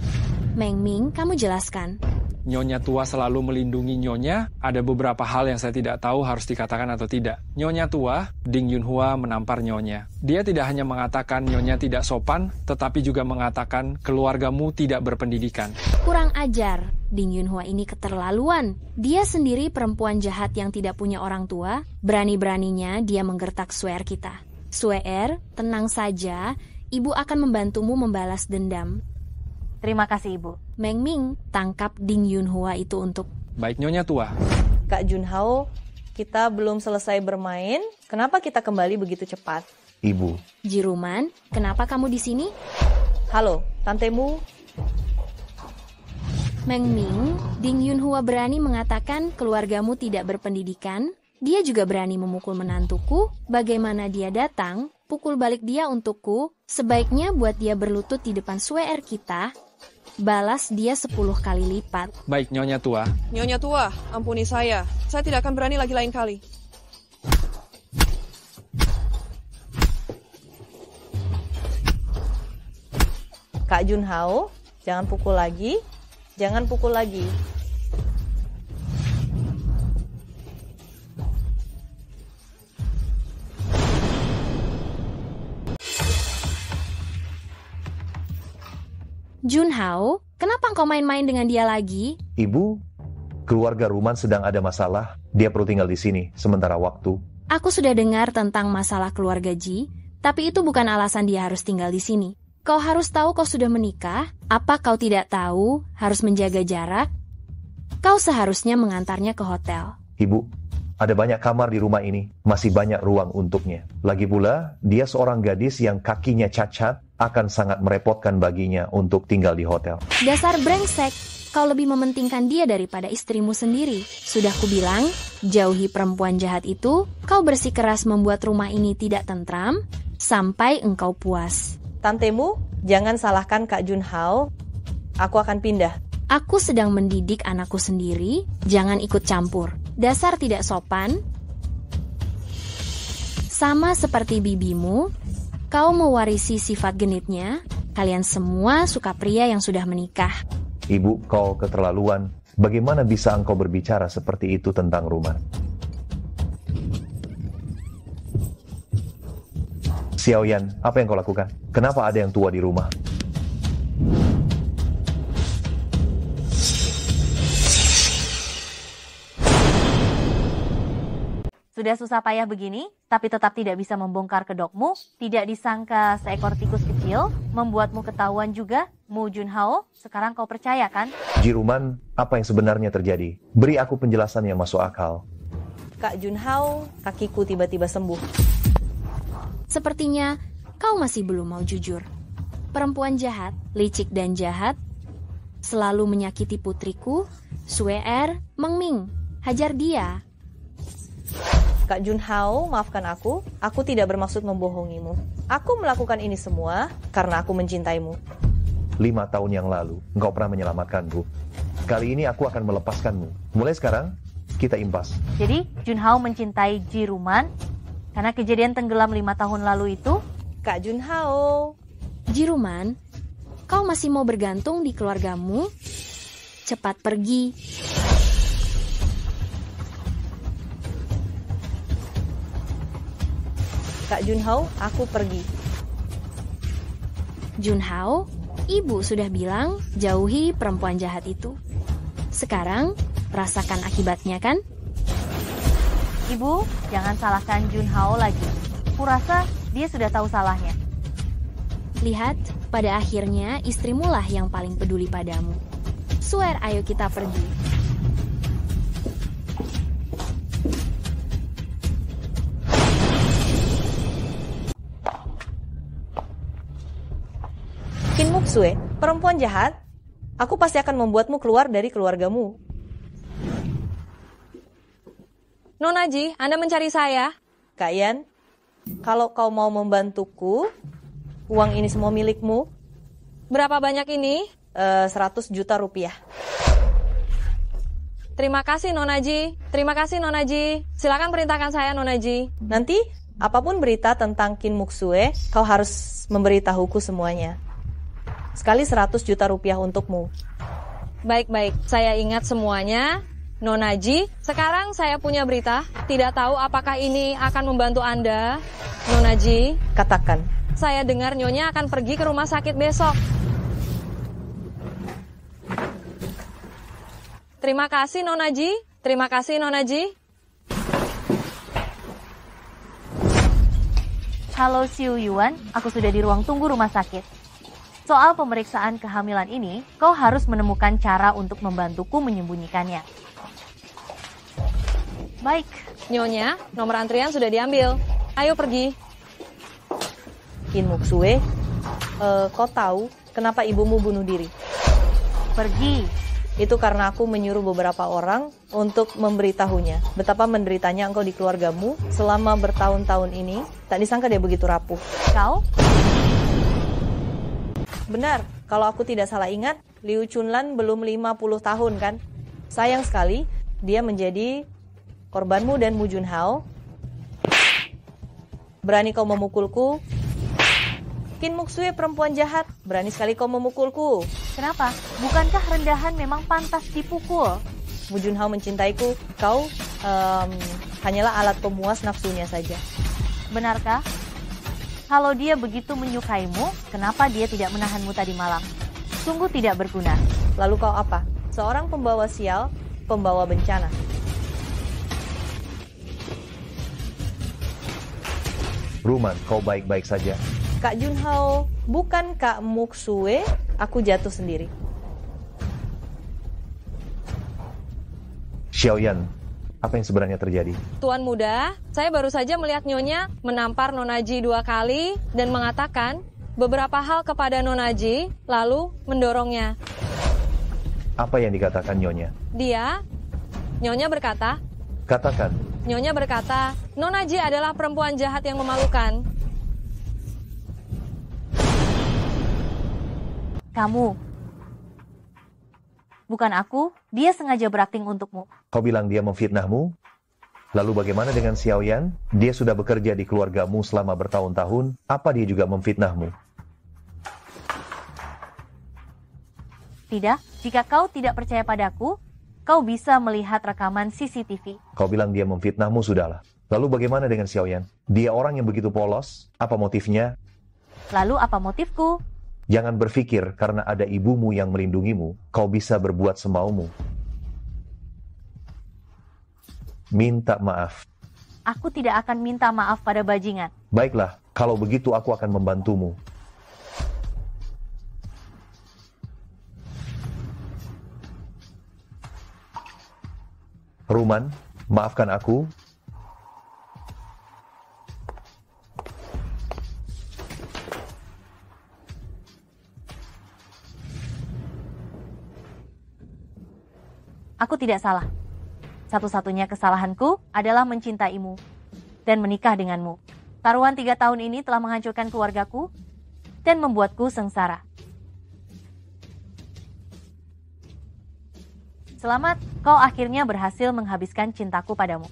Meng Ming, kamu jelaskan. Nyonya tua selalu melindungi Nyonya. Ada beberapa hal yang saya tidak tahu harus dikatakan atau tidak. Nyonya tua, Ding Yunhua menampar Nyonya. Dia tidak hanya mengatakan Nyonya tidak sopan, tetapi juga mengatakan keluargamu tidak berpendidikan. Kurang ajar, Ding Yunhua ini keterlaluan. Dia sendiri perempuan jahat yang tidak punya orang tua. Berani-beraninya dia menggertak Sueer kita. Sueer, tenang saja. Ibu akan membantumu membalas dendam. Terima kasih ibu. Meng Ming, tangkap Ding Yunhua itu untuk... Baik, Nyonya tua. Kak Junhao, kita belum selesai bermain, kenapa kita kembali begitu cepat? Ibu. Jiruman, kenapa kamu di sini? Halo, tantemu. Meng Ming, Ding Yunhua berani mengatakan keluargamu tidak berpendidikan. Dia juga berani memukul menantuku. Bagaimana dia datang, pukul balik dia untukku. Sebaiknya buat dia berlutut di depan Sueer kita. Balas dia 10 kali lipat. Baik, Nyonya tua. Nyonya tua, ampuni saya. Saya tidak akan berani lagi lain kali. Kak Junhao, jangan pukul lagi. Jangan pukul lagi. Junhao, kenapa engkau main-main dengan dia lagi? Ibu, keluarga Ruman sedang ada masalah. Dia perlu tinggal di sini sementara waktu. Aku sudah dengar tentang masalah keluarga Ji, tapi itu bukan alasan dia harus tinggal di sini. Kau harus tahu kau sudah menikah. Apa kau tidak tahu harus menjaga jarak? kau seharusnya mengantarnya ke hotel. Ibu, ada banyak kamar di rumah ini, masih banyak ruang untuknya. Lagi pula, dia seorang gadis yang kakinya cacat, akan sangat merepotkan baginya untuk tinggal di hotel. Dasar brengsek, kau lebih mementingkan dia daripada istrimu sendiri. Sudah kubilang, jauhi perempuan jahat itu, kau bersikeras membuat rumah ini tidak tentram, sampai engkau puas. Tantemu, jangan salahkan Kak Junhao. Aku akan pindah. Aku sedang mendidik anakku sendiri, jangan ikut campur. Dasar tidak sopan. Sama seperti bibimu, kau mewarisi sifat genitnya. Kalian semua suka pria yang sudah menikah. Ibu, kau keterlaluan. Bagaimana bisa engkau berbicara seperti itu tentang rumah? Xiaoyan, apa yang kau lakukan? Kenapa ada yang tua di rumah? Sudah susah payah begini, tapi tetap tidak bisa membongkar kedokmu, tidak disangka seekor tikus kecil, membuatmu ketahuan juga, Mu Junhao, sekarang kau percaya kan? Jiruman, apa yang sebenarnya terjadi? Beri aku penjelasan yang masuk akal. Kak Junhao, kakiku tiba-tiba sembuh. Sepertinya kau masih belum mau jujur. Perempuan jahat, licik dan jahat, selalu menyakiti putriku, Sue-er, Meng Ming. Hajar dia. Kak Junhao, maafkan aku tidak bermaksud membohongimu. Aku melakukan ini semua karena aku mencintaimu. 5 tahun yang lalu, engkau pernah menyelamatkanku. Kali ini aku akan melepaskanmu. Mulai sekarang, kita impas. Jadi, Junhao mencintai Jiruman karena kejadian tenggelam 5 tahun lalu itu? Kak Junhao. Jiruman, kau masih mau bergantung di keluargamu? Cepat pergi. Kak Junhao, aku pergi. Junhao, ibu sudah bilang jauhi perempuan jahat itu. Sekarang, rasakan akibatnya kan? Ibu, jangan salahkan Junhao lagi. Kurasa dia sudah tahu salahnya. Lihat, pada akhirnya istrimu lah yang paling peduli padamu. Swear, ayo kita pergi. Qin Muxue, perempuan jahat, aku pasti akan membuatmu keluar dari keluargamu. Nona Ji, Anda mencari saya? Kak Yan, kalau kau mau membantuku, uang ini semua milikmu. Berapa banyak ini? 100 juta rupiah. Terima kasih Nona Ji. Terima kasih Nona Ji. Silakan perintahkan saya Nona Ji. Nanti, apapun berita tentang Qin Muxue, kau harus memberitahuku semuanya. Sekali 100 juta rupiah untukmu. Baik-baik, saya ingat semuanya. Nona Ji, sekarang saya punya berita. Tidak tahu apakah ini akan membantu Anda. Nona Ji, katakan. Saya dengar Nyonya akan pergi ke rumah sakit besok. Terima kasih Nona Ji. Terima kasih Nona Ji. Halo Xiu Yuan, aku sudah di ruang tunggu rumah sakit. Soal pemeriksaan kehamilan ini, kau harus menemukan cara untuk membantuku menyembunyikannya. Baik. Nyonya, nomor antrian sudah diambil. Ayo pergi. Qin Muxue, kau tahu kenapa ibumu bunuh diri? Pergi. Itu karena aku menyuruh beberapa orang untuk memberitahunya betapa menderitanya engkau di keluargamu selama bertahun-tahun ini. Tak disangka dia begitu rapuh. Kau? Benar, kalau aku tidak salah ingat, Liu Chunlan belum 50 tahun kan? Sayang sekali, dia menjadi korbanmu dan Mu Junhao. Berani kau memukulku? Qin Muxue perempuan jahat, berani sekali kau memukulku. Kenapa? Bukankah rendahan memang pantas dipukul? Mu Junhao mencintaiku, kau hanyalah alat pemuas nafsunya saja. Benarkah? Kalau dia begitu menyukaimu, kenapa dia tidak menahanmu tadi malam? Sungguh tidak berguna. Lalu kau apa? Seorang pembawa sial, pembawa bencana. Ruman, kau baik-baik saja. Kak Junhao, bukan Kak Muxue, aku jatuh sendiri. Xiaoyan, apa yang sebenarnya terjadi? Tuan muda, saya baru saja melihat Nyonya menampar Nonaji 2 kali dan mengatakan beberapa hal kepada Nonaji, lalu mendorongnya. Apa yang dikatakan Nyonya? Nyonya berkata, Katakan. Nyonya berkata, Nonaji adalah perempuan jahat yang memalukan. Kamu. Bukan aku, dia sengaja berakting untukmu. Kau bilang dia memfitnahmu? Lalu bagaimana dengan Xiaoyan? Dia sudah bekerja di keluargamu selama bertahun-tahun. Apa dia juga memfitnahmu? Tidak, jika kau tidak percaya padaku, kau bisa melihat rekaman CCTV. Kau bilang dia memfitnahmu, sudahlah. Lalu bagaimana dengan Xiaoyan? Dia orang yang begitu polos? Apa motifnya? Lalu apa motifku? Jangan berpikir karena ada ibumu yang melindungimu, kau bisa berbuat semaumu. Minta maaf. Aku tidak akan minta maaf pada bajingan. Baiklah, kalau begitu aku akan membantumu. Ruman, maafkan aku. Aku tidak salah. Satu-satunya kesalahanku adalah mencintaimu dan menikah denganmu. Taruhan 3 tahun ini telah menghancurkan keluargaku dan membuatku sengsara. Selamat, kau akhirnya berhasil menghabiskan cintaku padamu.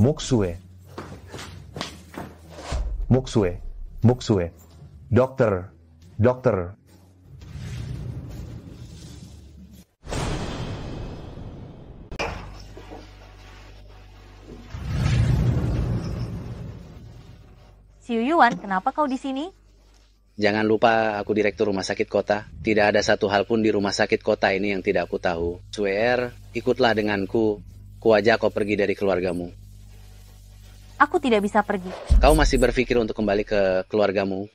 Muksue. Dokter. Xiu Yuan, kenapa kau di sini? Jangan lupa aku direktur rumah sakit kota. Tidak ada satu hal pun di rumah sakit kota ini yang tidak aku tahu. Suer, ikutlah denganku. Kuajak kau pergi dari keluargamu. Aku tidak bisa pergi. Kau masih berpikir untuk kembali ke keluargamu?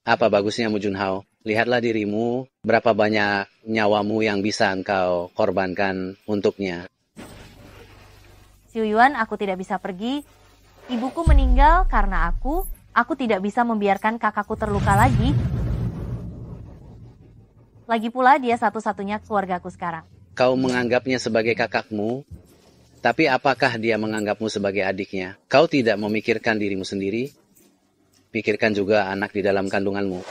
Apa bagusnya Mu Junhao? Lihatlah dirimu, berapa banyak nyawamu yang bisa engkau korbankan untuknya. Xiu Yuan, aku tidak bisa pergi. Ibuku meninggal karena aku tidak bisa membiarkan kakakku terluka lagi. Lagi pula dia satu-satunya keluargaku sekarang. Kau menganggapnya sebagai kakakmu, tapi apakah dia menganggapmu sebagai adiknya? Kau tidak memikirkan dirimu sendiri? Pikirkan juga anak di dalam kandunganmu.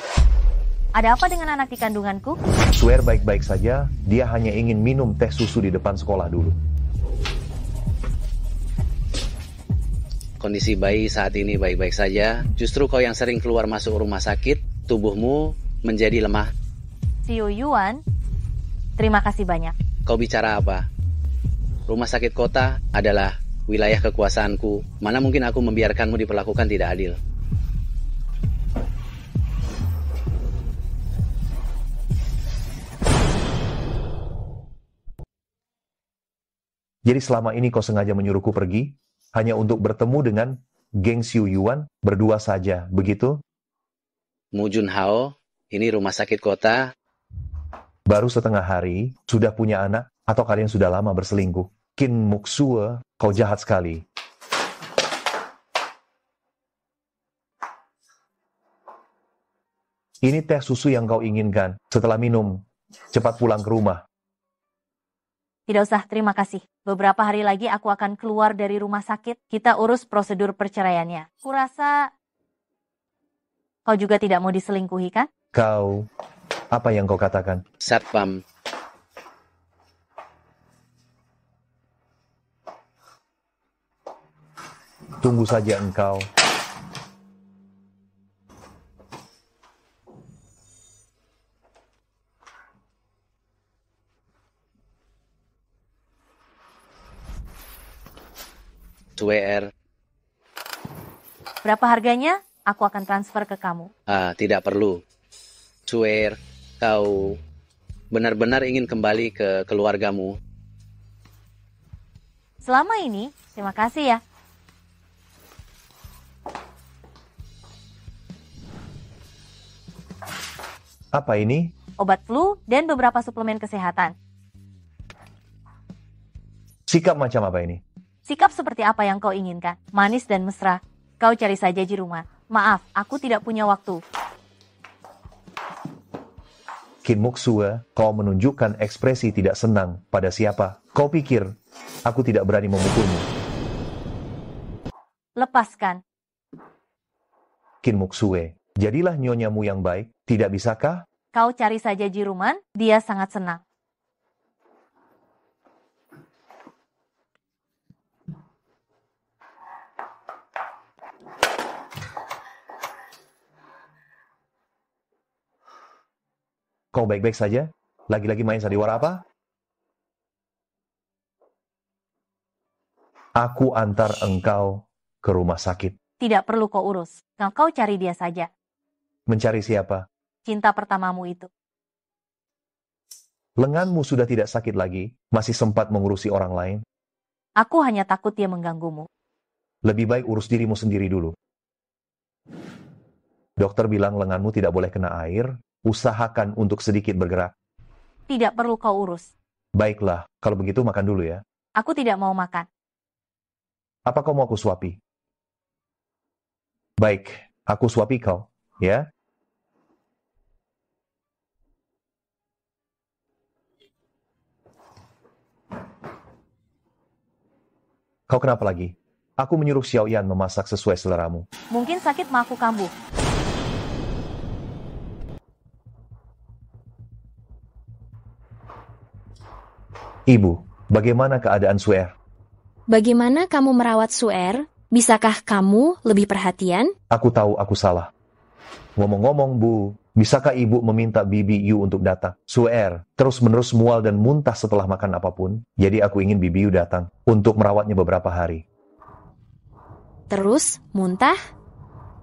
Ada apa dengan anak di kandunganku? Suer baik-baik saja, dia hanya ingin minum teh susu di depan sekolah dulu. Kondisi bayi saat ini baik-baik saja. Justru kau yang sering keluar masuk rumah sakit, tubuhmu menjadi lemah. Xiu Yuan, terima kasih banyak. Kau bicara apa? Rumah sakit kota adalah wilayah kekuasaanku. Mana mungkin aku membiarkanmu diperlakukan tidak adil. Jadi selama ini kau sengaja menyuruhku pergi? Hanya untuk bertemu dengan geng Xiu Yuan berdua saja, begitu? Mu Junhao, ini rumah sakit kota. Baru setengah hari, sudah punya anak, atau kalian sudah lama berselingkuh? Kin Muksue, kau jahat sekali. Ini teh susu yang kau inginkan. Setelah minum, cepat pulang ke rumah. Tidak usah, terima kasih. Beberapa hari lagi aku akan keluar dari rumah sakit. Kita urus prosedur perceraiannya. Kurasa kau juga tidak mau diselingkuhi, kan? Kau, apa yang kau katakan? Satpam. Tunggu saja engkau. Suer. Berapa harganya? Aku akan transfer ke kamu. Tidak perlu. Suer, kau benar-benar ingin kembali ke keluargamu. Selama ini, terima kasih ya. Apa ini? Obat flu dan beberapa suplemen kesehatan. Sikap macam apa ini? Sikap seperti apa yang kau inginkan? Manis dan mesra. Kau cari saja Jiruman. Maaf, aku tidak punya waktu. Qin Muxue, kau menunjukkan ekspresi tidak senang pada siapa? Kau pikir aku tidak berani memukulmu? Lepaskan. Qin Muxue, jadilah nyonyamu yang baik, tidak bisakah? Kau cari saja Jiruman, dia sangat senang. Kau baik-baik saja? Lagi-lagi main sandiwara apa? Aku antar engkau ke rumah sakit. Tidak perlu kau urus. Kau cari dia saja. Mencari siapa? Cinta pertamamu itu. Lenganmu sudah tidak sakit lagi, masih sempat mengurusi orang lain. Aku hanya takut dia mengganggumu. Lebih baik urus dirimu sendiri dulu. Dokter bilang lenganmu tidak boleh kena air, usahakan untuk sedikit bergerak. Tidak perlu kau urus. Baiklah, kalau begitu makan dulu ya. Aku tidak mau makan. Apa kau mau aku suapi? Baik, aku suapi kau, ya. Kau kenapa lagi? Aku menyuruh Xiao Yan memasak sesuai seleramu. Mungkin sakit ma aku kambuh. Ibu, bagaimana keadaan Suer? Bagaimana kamu merawat Suer? Bisakah kamu lebih perhatian? Aku tahu aku salah. Ngomong-ngomong, Bu, bisakah Ibu meminta Bibi Yu untuk datang? Suer terus-menerus mual dan muntah setelah makan apapun, jadi aku ingin Bibi Yu datang untuk merawatnya beberapa hari. Terus, muntah?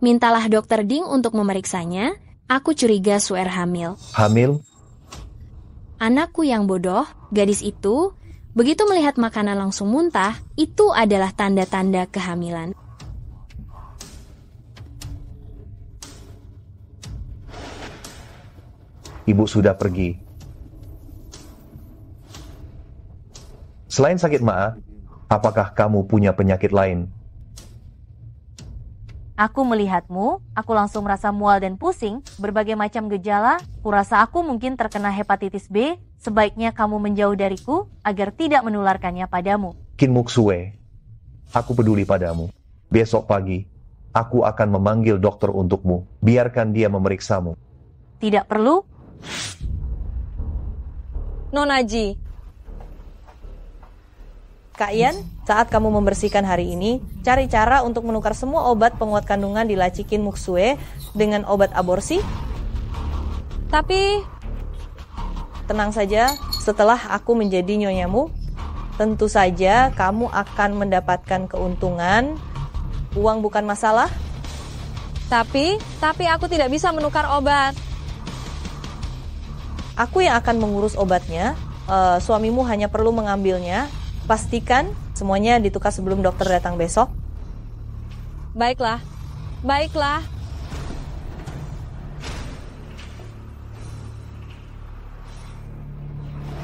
Mintalah dokter Ding untuk memeriksanya. Aku curiga Suer hamil. Hamil? Anakku yang bodoh, gadis itu, begitu melihat makanan langsung muntah, itu adalah tanda-tanda kehamilan. Ibu sudah pergi. Selain sakit ma, apakah kamu punya penyakit lain? Aku melihatmu, aku langsung merasa mual dan pusing, berbagai macam gejala, kurasa aku mungkin terkena hepatitis B, sebaiknya kamu menjauh dariku agar tidak menularkannya padamu. Qin Muxue, aku peduli padamu. Besok pagi, aku akan memanggil dokter untukmu. Biarkan dia memeriksamu. Tidak perlu. Nonaji, Kak Yan, saat kamu membersihkan hari ini, cari cara untuk menukar semua obat penguat kandungan di laci Qin Muxue dengan obat aborsi. Tapi, tenang saja, setelah aku menjadi nyonyamu, tentu saja kamu akan mendapatkan keuntungan. Uang bukan masalah. tapi aku tidak bisa menukar obat. Aku yang akan mengurus obatnya. Suamimu hanya perlu mengambilnya. Pastikan semuanya ditukar sebelum dokter datang besok. Baiklah, baiklah.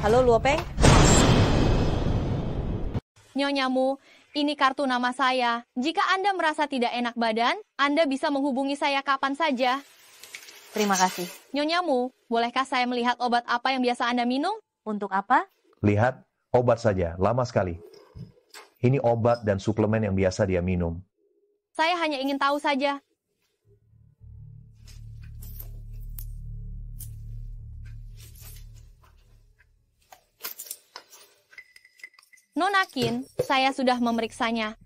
Halo Luopeng. Nyonyamu, ini kartu nama saya. Jika Anda merasa tidak enak badan, Anda bisa menghubungi saya kapan saja. Terima kasih. Nyonyamu, bolehkah saya melihat obat apa yang biasa Anda minum? Untuk apa? Lihat, obat saja, lama sekali. Ini obat dan suplemen yang biasa dia minum. Saya hanya ingin tahu saja. Nona Qin, saya sudah memeriksanya.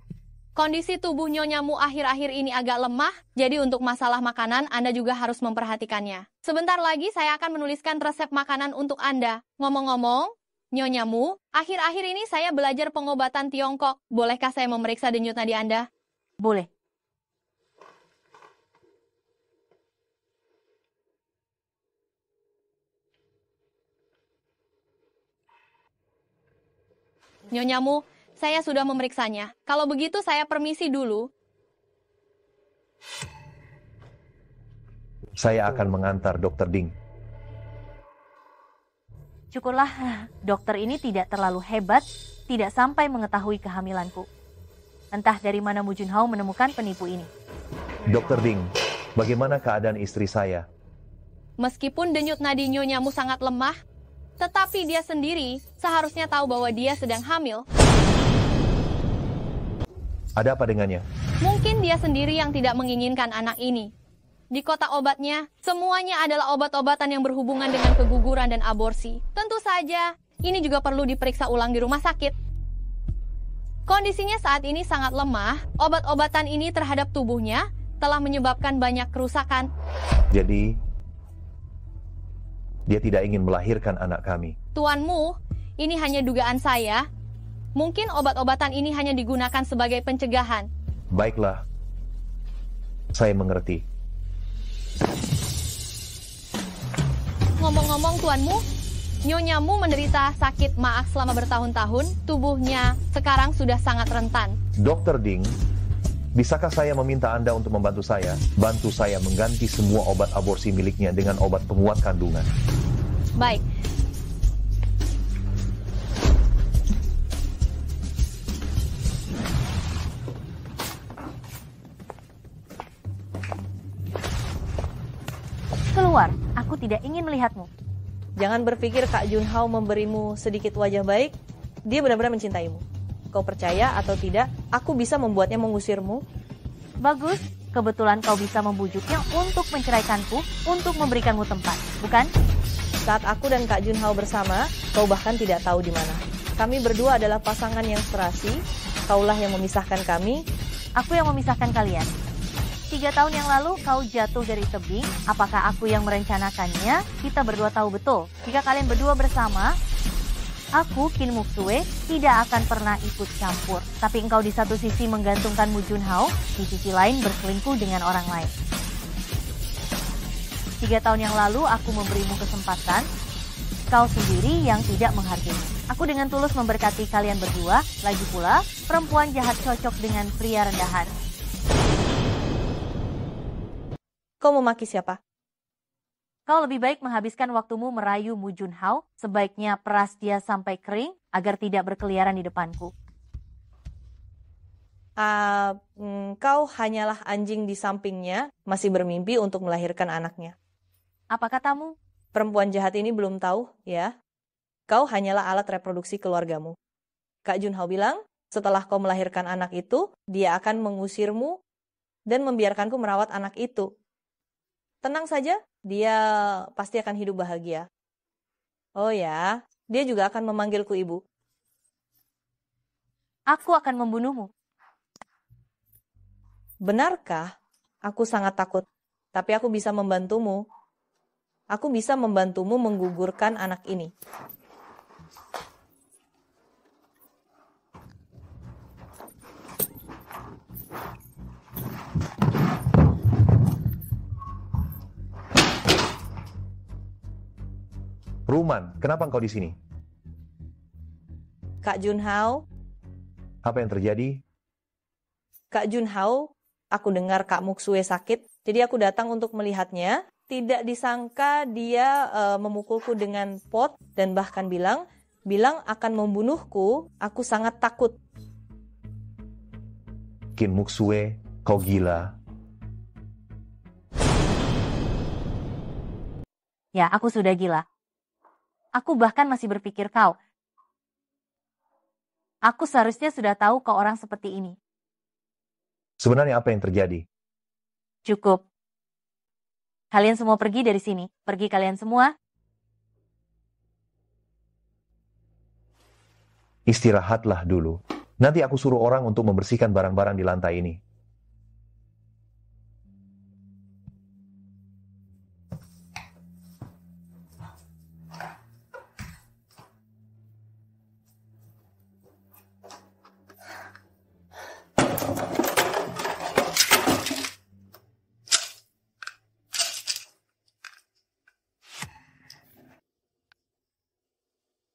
Kondisi tubuh nyonyamu akhir-akhir ini agak lemah, jadi untuk masalah makanan Anda juga harus memperhatikannya. Sebentar lagi saya akan menuliskan resep makanan untuk Anda. Ngomong-ngomong, nyonyamu, akhir-akhir ini saya belajar pengobatan Tiongkok. Bolehkah saya memeriksa denyut nadi Anda? Boleh. Nyonyamu, saya sudah memeriksanya. Kalau begitu saya permisi dulu. Saya akan mengantar Dr. Ding. Syukurlah, dokter ini tidak terlalu hebat, tidak sampai mengetahui kehamilanku. Entah dari mana Mu Junhao menemukan penipu ini. Dokter Ding, bagaimana keadaan istri saya? Meskipun denyut nadi nyonyamu sangat lemah, tetapi dia sendiri seharusnya tahu bahwa dia sedang hamil. Ada apa dengannya? Mungkin dia sendiri yang tidak menginginkan anak ini. Di kotak obatnya, semuanya adalah obat-obatan yang berhubungan dengan keguguran dan aborsi. Tentu saja, ini juga perlu diperiksa ulang di rumah sakit. Kondisinya saat ini sangat lemah, obat-obatan ini terhadap tubuhnya telah menyebabkan banyak kerusakan. Jadi, dia tidak ingin melahirkan anak kami. Tuanmu, ini hanya dugaan saya. Mungkin obat-obatan ini hanya digunakan sebagai pencegahan. Baiklah, saya mengerti. Ngomong-ngomong tuanmu, nyonyamu menderita sakit maag selama bertahun-tahun, tubuhnya sekarang sudah sangat rentan. Dokter Ding, bisakah saya meminta Anda untuk membantu saya? Bantu saya mengganti semua obat aborsi miliknya dengan obat penguat kandungan. Baik. Keluar, aku tidak ingin melihatmu. Jangan berpikir Kak Junhao memberimu sedikit wajah baik, dia benar-benar mencintaimu. Kau percaya atau tidak, aku bisa membuatnya mengusirmu. Bagus, kebetulan kau bisa membujuknya untuk menceraikanku, untuk memberikanmu tempat, bukan? Saat aku dan Kak Junhao bersama, kau bahkan tidak tahu di mana. Kami berdua adalah pasangan yang serasi, kaulah yang memisahkan kami. Aku yang memisahkan kalian. 3 tahun yang lalu kau jatuh dari tebing, apakah aku yang merencanakannya? Kita berdua tahu betul. Jika kalian berdua bersama, aku, Kim Muksue, tidak akan pernah ikut campur. Tapi engkau di satu sisi menggantungkan Mu Junhao, di sisi lain berselingkuh dengan orang lain. 3 tahun yang lalu aku memberimu kesempatan, kau sendiri yang tidak menghargai. Aku dengan tulus memberkati kalian berdua, lagi pula perempuan jahat cocok dengan pria rendahan. Kau memaki siapa? Kau lebih baik menghabiskan waktumu merayu Mu Junhao, sebaiknya peras dia sampai kering agar tidak berkeliaran di depanku. Kau hanyalah anjing di sampingnya, masih bermimpi untuk melahirkan anaknya. Apa katamu? Perempuan jahat ini belum tahu, ya. Kau hanyalah alat reproduksi keluargamu. Kak Junhao bilang, setelah kau melahirkan anak itu, dia akan mengusirmu dan membiarkanku merawat anak itu. Tenang saja, dia pasti akan hidup bahagia. Oh ya, dia juga akan memanggilku ibu. Aku akan membunuhmu. Benarkah? Aku sangat takut, tapi aku bisa membantumu. Aku bisa membantumu menggugurkan anak ini. Ruman, kenapa engkau di sini? Kak Junhao, Apa yang terjadi? Kak Junhao, aku dengar Kak Muksue sakit, jadi aku datang untuk melihatnya. Tidak disangka dia memukulku dengan pot dan bahkan bilang akan membunuhku. Aku sangat takut. Kim Muksue, kau gila. Ya, aku sudah gila. Aku bahkan masih berpikir kau. Aku seharusnya sudah tahu kau orang seperti ini. Sebenarnya apa yang terjadi? Cukup. Kalian semua pergi dari sini. Pergi kalian semua. Istirahatlah dulu. Nanti aku suruh orang untuk membersihkan barang-barang di lantai ini.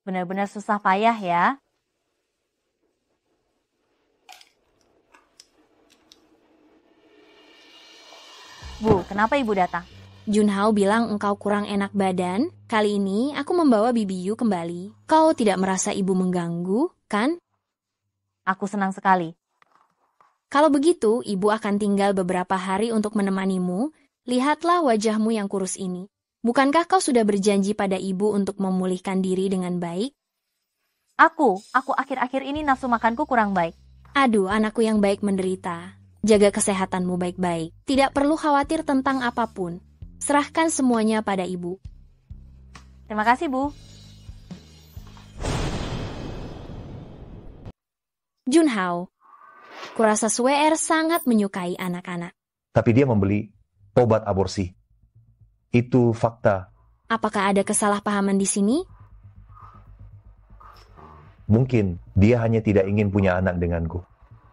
Benar-benar susah payah ya. Bu, kenapa ibu datang? Junhao bilang engkau kurang enak badan Kali ini aku membawa Bibi Yu kembali. Kau tidak merasa ibu mengganggu, kan? Aku senang sekali. Kalau begitu, ibu akan tinggal beberapa hari untuk menemanimu. Lihatlah wajahmu yang kurus ini. Bukankah kau sudah berjanji pada ibu untuk memulihkan diri dengan baik? Aku akhir-akhir ini nafsu makanku kurang baik. Aduh, anakku yang baik menderita. Jaga kesehatanmu baik-baik. Tidak perlu khawatir tentang apapun. Serahkan semuanya pada ibu. Terima kasih, Bu. Junhao, kurasa Suer sangat menyukai anak-anak. Tapi dia membeli obat aborsi. Itu fakta. Apakah ada kesalahpahaman di sini? Mungkin dia hanya tidak ingin punya anak denganku.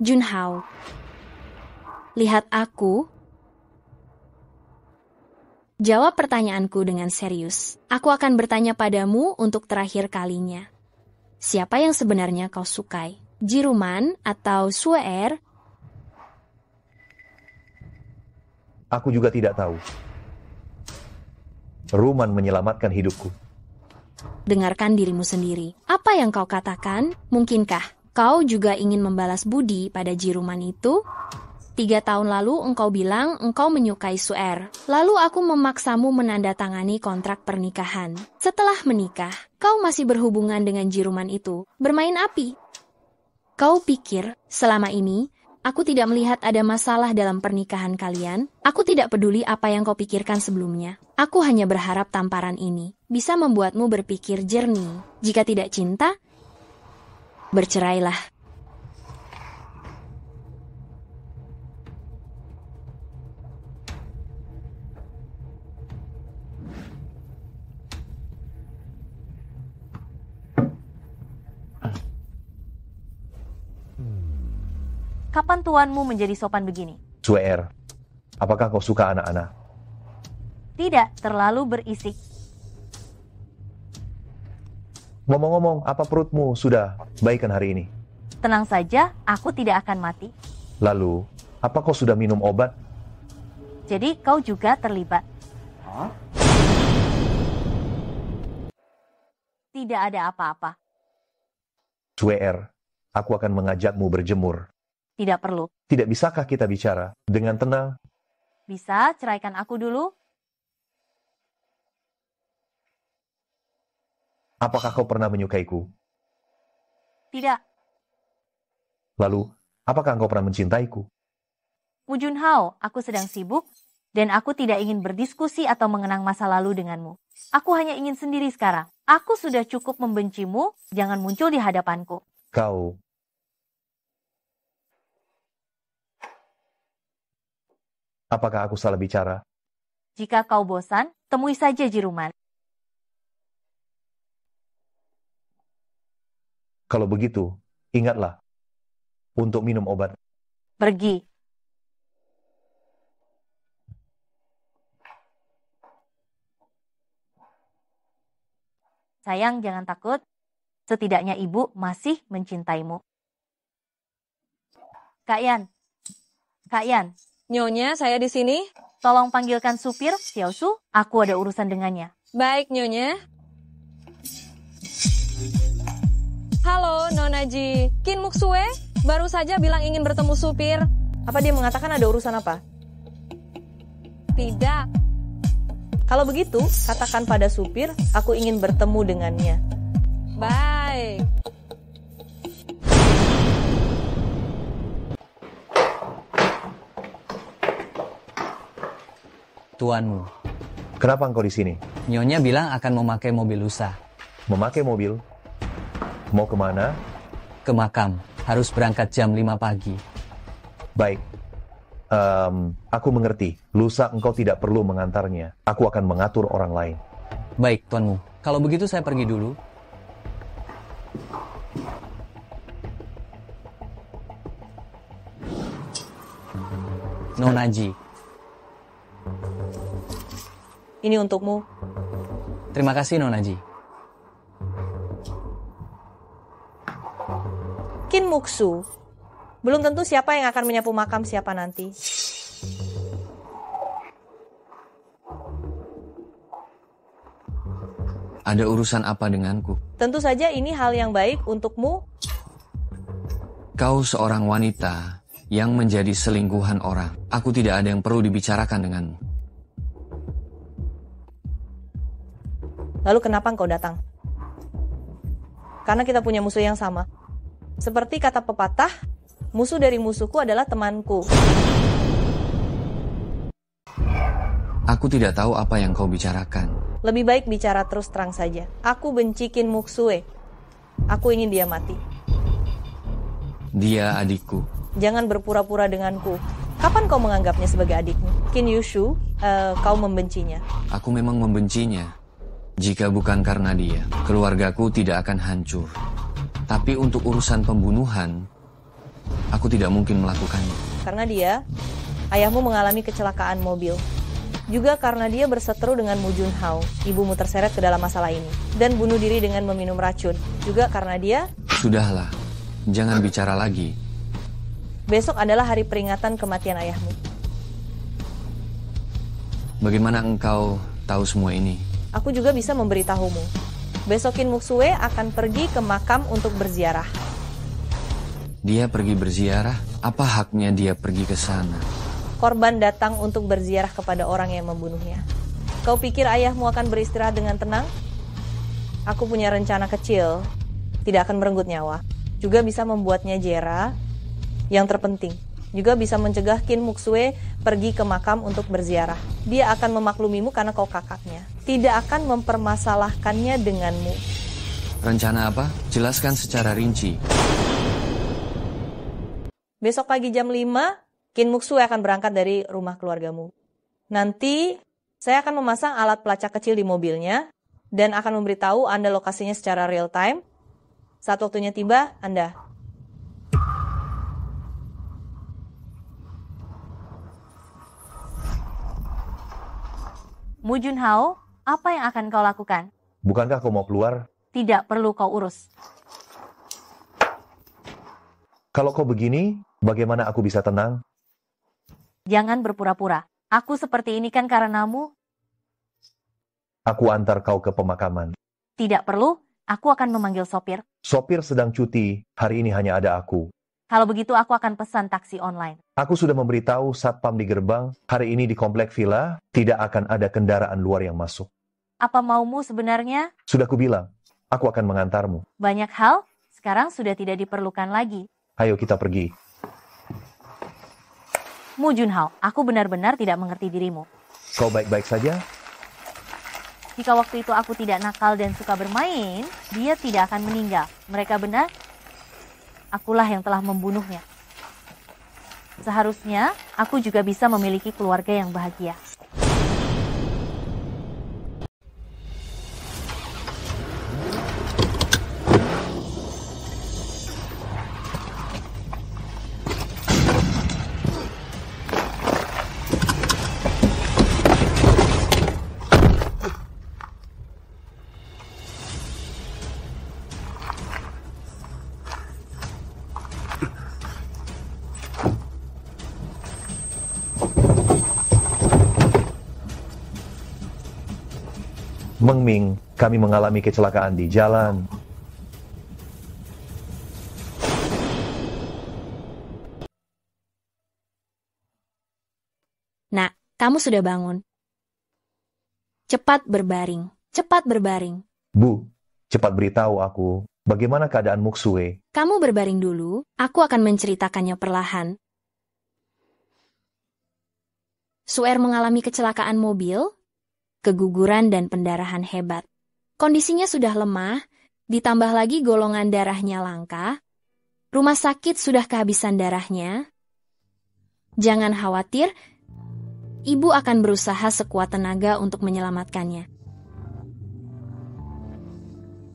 Junhao, lihat aku. Jawab pertanyaanku dengan serius. Aku akan bertanya padamu untuk terakhir kalinya. Siapa yang sebenarnya kau sukai? Jiruman atau Suer? Aku juga tidak tahu. Ruman menyelamatkan hidupku. Dengarkan dirimu sendiri. Apa yang kau katakan? Mungkinkah kau juga ingin membalas budi pada Jiruman itu? 3 tahun lalu engkau bilang engkau menyukai Suer. Lalu aku memaksamu menandatangani kontrak pernikahan. Setelah menikah, kau masih berhubungan dengan Jiruman itu. Bermain api. Kau pikir selama ini aku tidak melihat ada masalah dalam pernikahan kalian? Aku tidak peduli apa yang kau pikirkan sebelumnya. Aku hanya berharap tamparan ini bisa membuatmu berpikir jernih. Jika tidak cinta, bercerailah. Kapan tuanmu menjadi sopan begini? Suer, apakah kau suka anak-anak? Tidak, terlalu berisik. Ngomong-ngomong, apa perutmu sudah baikan hari ini? Tenang saja, aku tidak akan mati. Lalu, apa kau sudah minum obat? Jadi kau juga terlibat. Tidak ada apa-apa. Suer, aku akan mengajakmu berjemur. Tidak perlu. Tidak bisakah kita bicara dengan tenang? Bisa ceraikan aku dulu? Apakah kau pernah menyukaiku? Tidak. Lalu, apakah engkau pernah mencintaiku? Mu Junhao, aku sedang sibuk dan aku tidak ingin berdiskusi atau mengenang masa lalu denganmu. Aku hanya ingin sendiri sekarang. Aku sudah cukup membencimu, jangan muncul di hadapanku. Kau... Apakah aku salah bicara? Jika kau bosan, temui saja Jiruman. Kalau begitu, ingatlah untuk minum obat. Pergi. Sayang, jangan takut. Setidaknya ibu masih mencintaimu. Kak Yan. Kak Yan. Nyonya, saya di sini. Tolong panggilkan supir, Xiaosu. Aku ada urusan dengannya. Baik, Nyonya. Halo, Nona Ji. Kin Muksue baru saja bilang ingin bertemu supir. Apa dia mengatakan ada urusan apa? Tidak. Kalau begitu, katakan pada supir, aku ingin bertemu dengannya. Baik. Tuanmu. Kenapa engkau di sini? Nyonya bilang akan memakai mobil lusa. Memakai mobil? Mau kemana? Ke makam. Harus berangkat jam 5 pagi. Baik. Aku mengerti. Lusa engkau tidak perlu mengantarnya. Aku akan mengatur orang lain. Baik, tuanmu. Kalau begitu saya pergi dulu. Nona Ji. Ini untukmu. Terima kasih, Nona Ji. Kin Muksu. Belum tentu siapa yang akan menyapu makam siapa nanti. Ada urusan apa denganku? Tentu saja ini hal yang baik untukmu. Kau seorang wanita yang menjadi selingkuhan orang. Aku tidak ada yang perlu dibicarakan denganmu. Lalu kenapa engkau datang? Karena kita punya musuh yang sama. Seperti kata pepatah, musuh dari musuhku adalah temanku. Aku tidak tahu apa yang kau bicarakan. Lebih baik bicara terus terang saja. Aku benci Qin Muxue. Aku ingin dia mati. Dia adikku. Jangan berpura-pura denganku. Kapan kau menganggapnya sebagai adikmu? Qin Yushu, kau membencinya. Aku memang membencinya. Jika bukan karena dia, keluargaku tidak akan hancur. Tapi untuk urusan pembunuhan, aku tidak mungkin melakukannya. Karena dia, ayahmu mengalami kecelakaan mobil. Juga karena dia berseteru dengan Mu Junhao, ibumu terseret ke dalam masalah ini. Dan bunuh diri dengan meminum racun. Juga karena dia... Sudahlah, jangan bicara lagi. Besok adalah hari peringatan kematian ayahmu. Bagaimana engkau tahu semua ini? Aku juga bisa memberitahumu. Besok Qin Muxue akan pergi ke makam untuk berziarah. Dia pergi berziarah? Apa haknya dia pergi ke sana? Korban datang untuk berziarah kepada orang yang membunuhnya. Kau pikir ayahmu akan beristirahat dengan tenang? Aku punya rencana kecil, tidak akan merenggut nyawa. Juga bisa membuatnya jera. Yang terpenting, juga bisa mencegah Qin Muxue pergi ke makam untuk berziarah. Dia akan memaklumimu karena kau kakaknya. Tidak akan mempermasalahkannya denganmu. Rencana apa? Jelaskan secara rinci. Besok pagi jam 5, Qin Muxue akan berangkat dari rumah keluargamu. Nanti, saya akan memasang alat pelacak kecil di mobilnya dan akan memberitahu Anda lokasinya secara real time. Saat waktunya tiba, Anda. Mu Junhao, apa yang akan kau lakukan? Bukankah kau mau keluar? Tidak perlu kau urus. Kalau kau begini, bagaimana aku bisa tenang? Jangan berpura-pura. Aku seperti ini kan karenamu. Aku antar kau ke pemakaman. Tidak perlu, aku akan memanggil sopir. Sopir sedang cuti, hari ini hanya ada aku. Kalau begitu aku akan pesan taksi online. Aku sudah memberitahu satpam di gerbang, hari ini di komplek villa, tidak akan ada kendaraan luar yang masuk. Apa maumu sebenarnya? Sudah kubilang, aku akan mengantarmu. Banyak hal sekarang sudah tidak diperlukan lagi. Ayo kita pergi. Mu Junhao, aku benar-benar tidak mengerti dirimu. Kau baik-baik saja? Jika waktu itu aku tidak nakal dan suka bermain, dia tidak akan meninggal. Mereka benar? Akulah yang telah membunuhnya. Seharusnya aku juga bisa memiliki keluarga yang bahagia. Meng Ming, kami mengalami kecelakaan di jalan. Nak, kamu sudah bangun. Cepat berbaring, cepat berbaring. Bu, cepat beritahu aku, bagaimana keadaan Muxue? Kamu berbaring dulu, aku akan menceritakannya perlahan. Suer mengalami kecelakaan mobil, keguguran dan pendarahan hebat. Kondisinya sudah lemah, ditambah lagi golongan darahnya langka. Rumah sakit sudah kehabisan darahnya. Jangan khawatir, ibu akan berusaha sekuat tenaga untuk menyelamatkannya.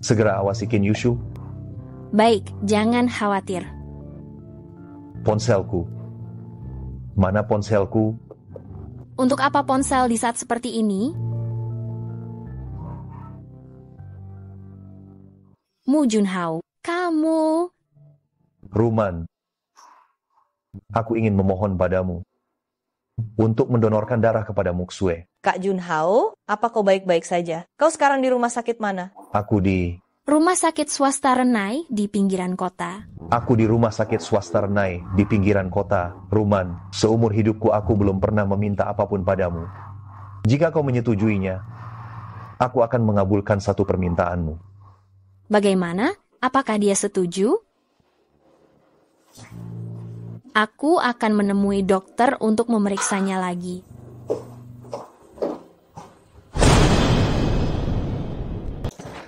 Segera awasi Qin Yushu. Baik, jangan khawatir. Ponselku. Mana ponselku? Untuk apa ponsel di saat seperti ini? Mu Junhao, kamu... Ruman, aku ingin memohon padamu untuk mendonorkan darah kepada Muxue. Kak Junhao, apa kau baik-baik saja? Kau sekarang di rumah sakit mana? Aku di Rumah sakit swasta Renai di pinggiran kota. Aku di rumah sakit swasta Renai di pinggiran kota. Ruman, seumur hidupku aku belum pernah meminta apapun padamu. Jika kau menyetujuinya, aku akan mengabulkan satu permintaanmu. Bagaimana? Apakah dia setuju? Aku akan menemui dokter untuk memeriksanya lagi.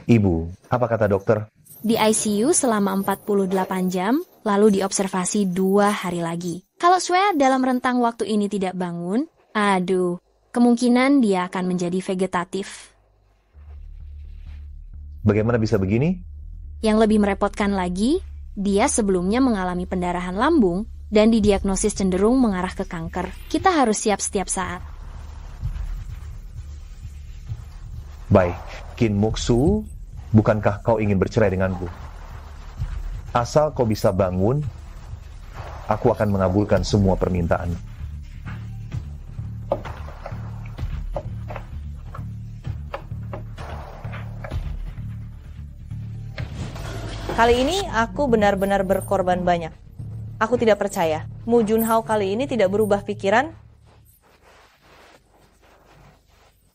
Ibu, apa kata dokter? Di ICU selama 48 jam, lalu diobservasi 2 hari lagi. Kalau Sue dalam rentang waktu ini tidak bangun, kemungkinan dia akan menjadi vegetatif. Bagaimana bisa begini? Yang lebih merepotkan lagi, dia sebelumnya mengalami pendarahan lambung dan didiagnosis cenderung mengarah ke kanker. Kita harus siap setiap saat. Baik, Kim Mok-soo, bukankah kau ingin bercerai denganku? Asal kau bisa bangun, aku akan mengabulkan semua permintaan. Kali ini aku benar-benar berkorban banyak. Aku tidak percaya. Mu Junhao kali ini tidak berubah pikiran.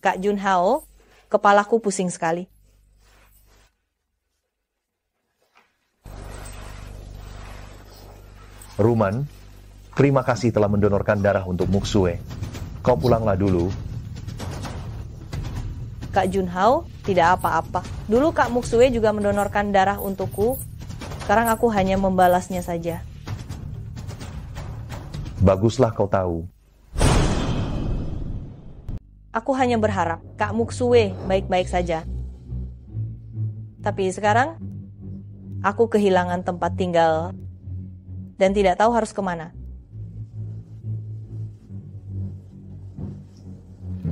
Kak Junhao, kepalaku pusing sekali. Ruman, terima kasih telah mendonorkan darah untuk Muksue. Kau pulanglah dulu. Kak Junhao, tidak apa-apa. Dulu Kak Muksue juga mendonorkan darah untukku. Sekarang aku hanya membalasnya saja. Baguslah kau tahu. Aku hanya berharap Kak Muksue baik-baik saja. Tapi sekarang, aku kehilangan tempat tinggal dan tidak tahu harus kemana.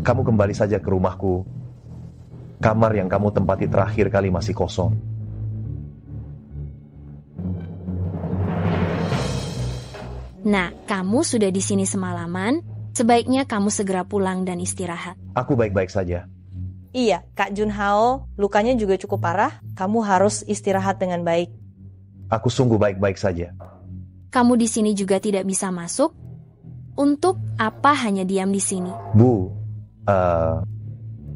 Kamu kembali saja ke rumahku. Kamar yang kamu tempati terakhir kali masih kosong. Nah, kamu sudah di sini semalaman. Sebaiknya kamu segera pulang dan istirahat. Aku baik-baik saja. Iya, Kak Junhao, lukanya juga cukup parah. Kamu harus istirahat dengan baik. Aku sungguh baik-baik saja. Kamu di sini juga tidak bisa masuk. Untuk apa hanya diam di sini? Bu,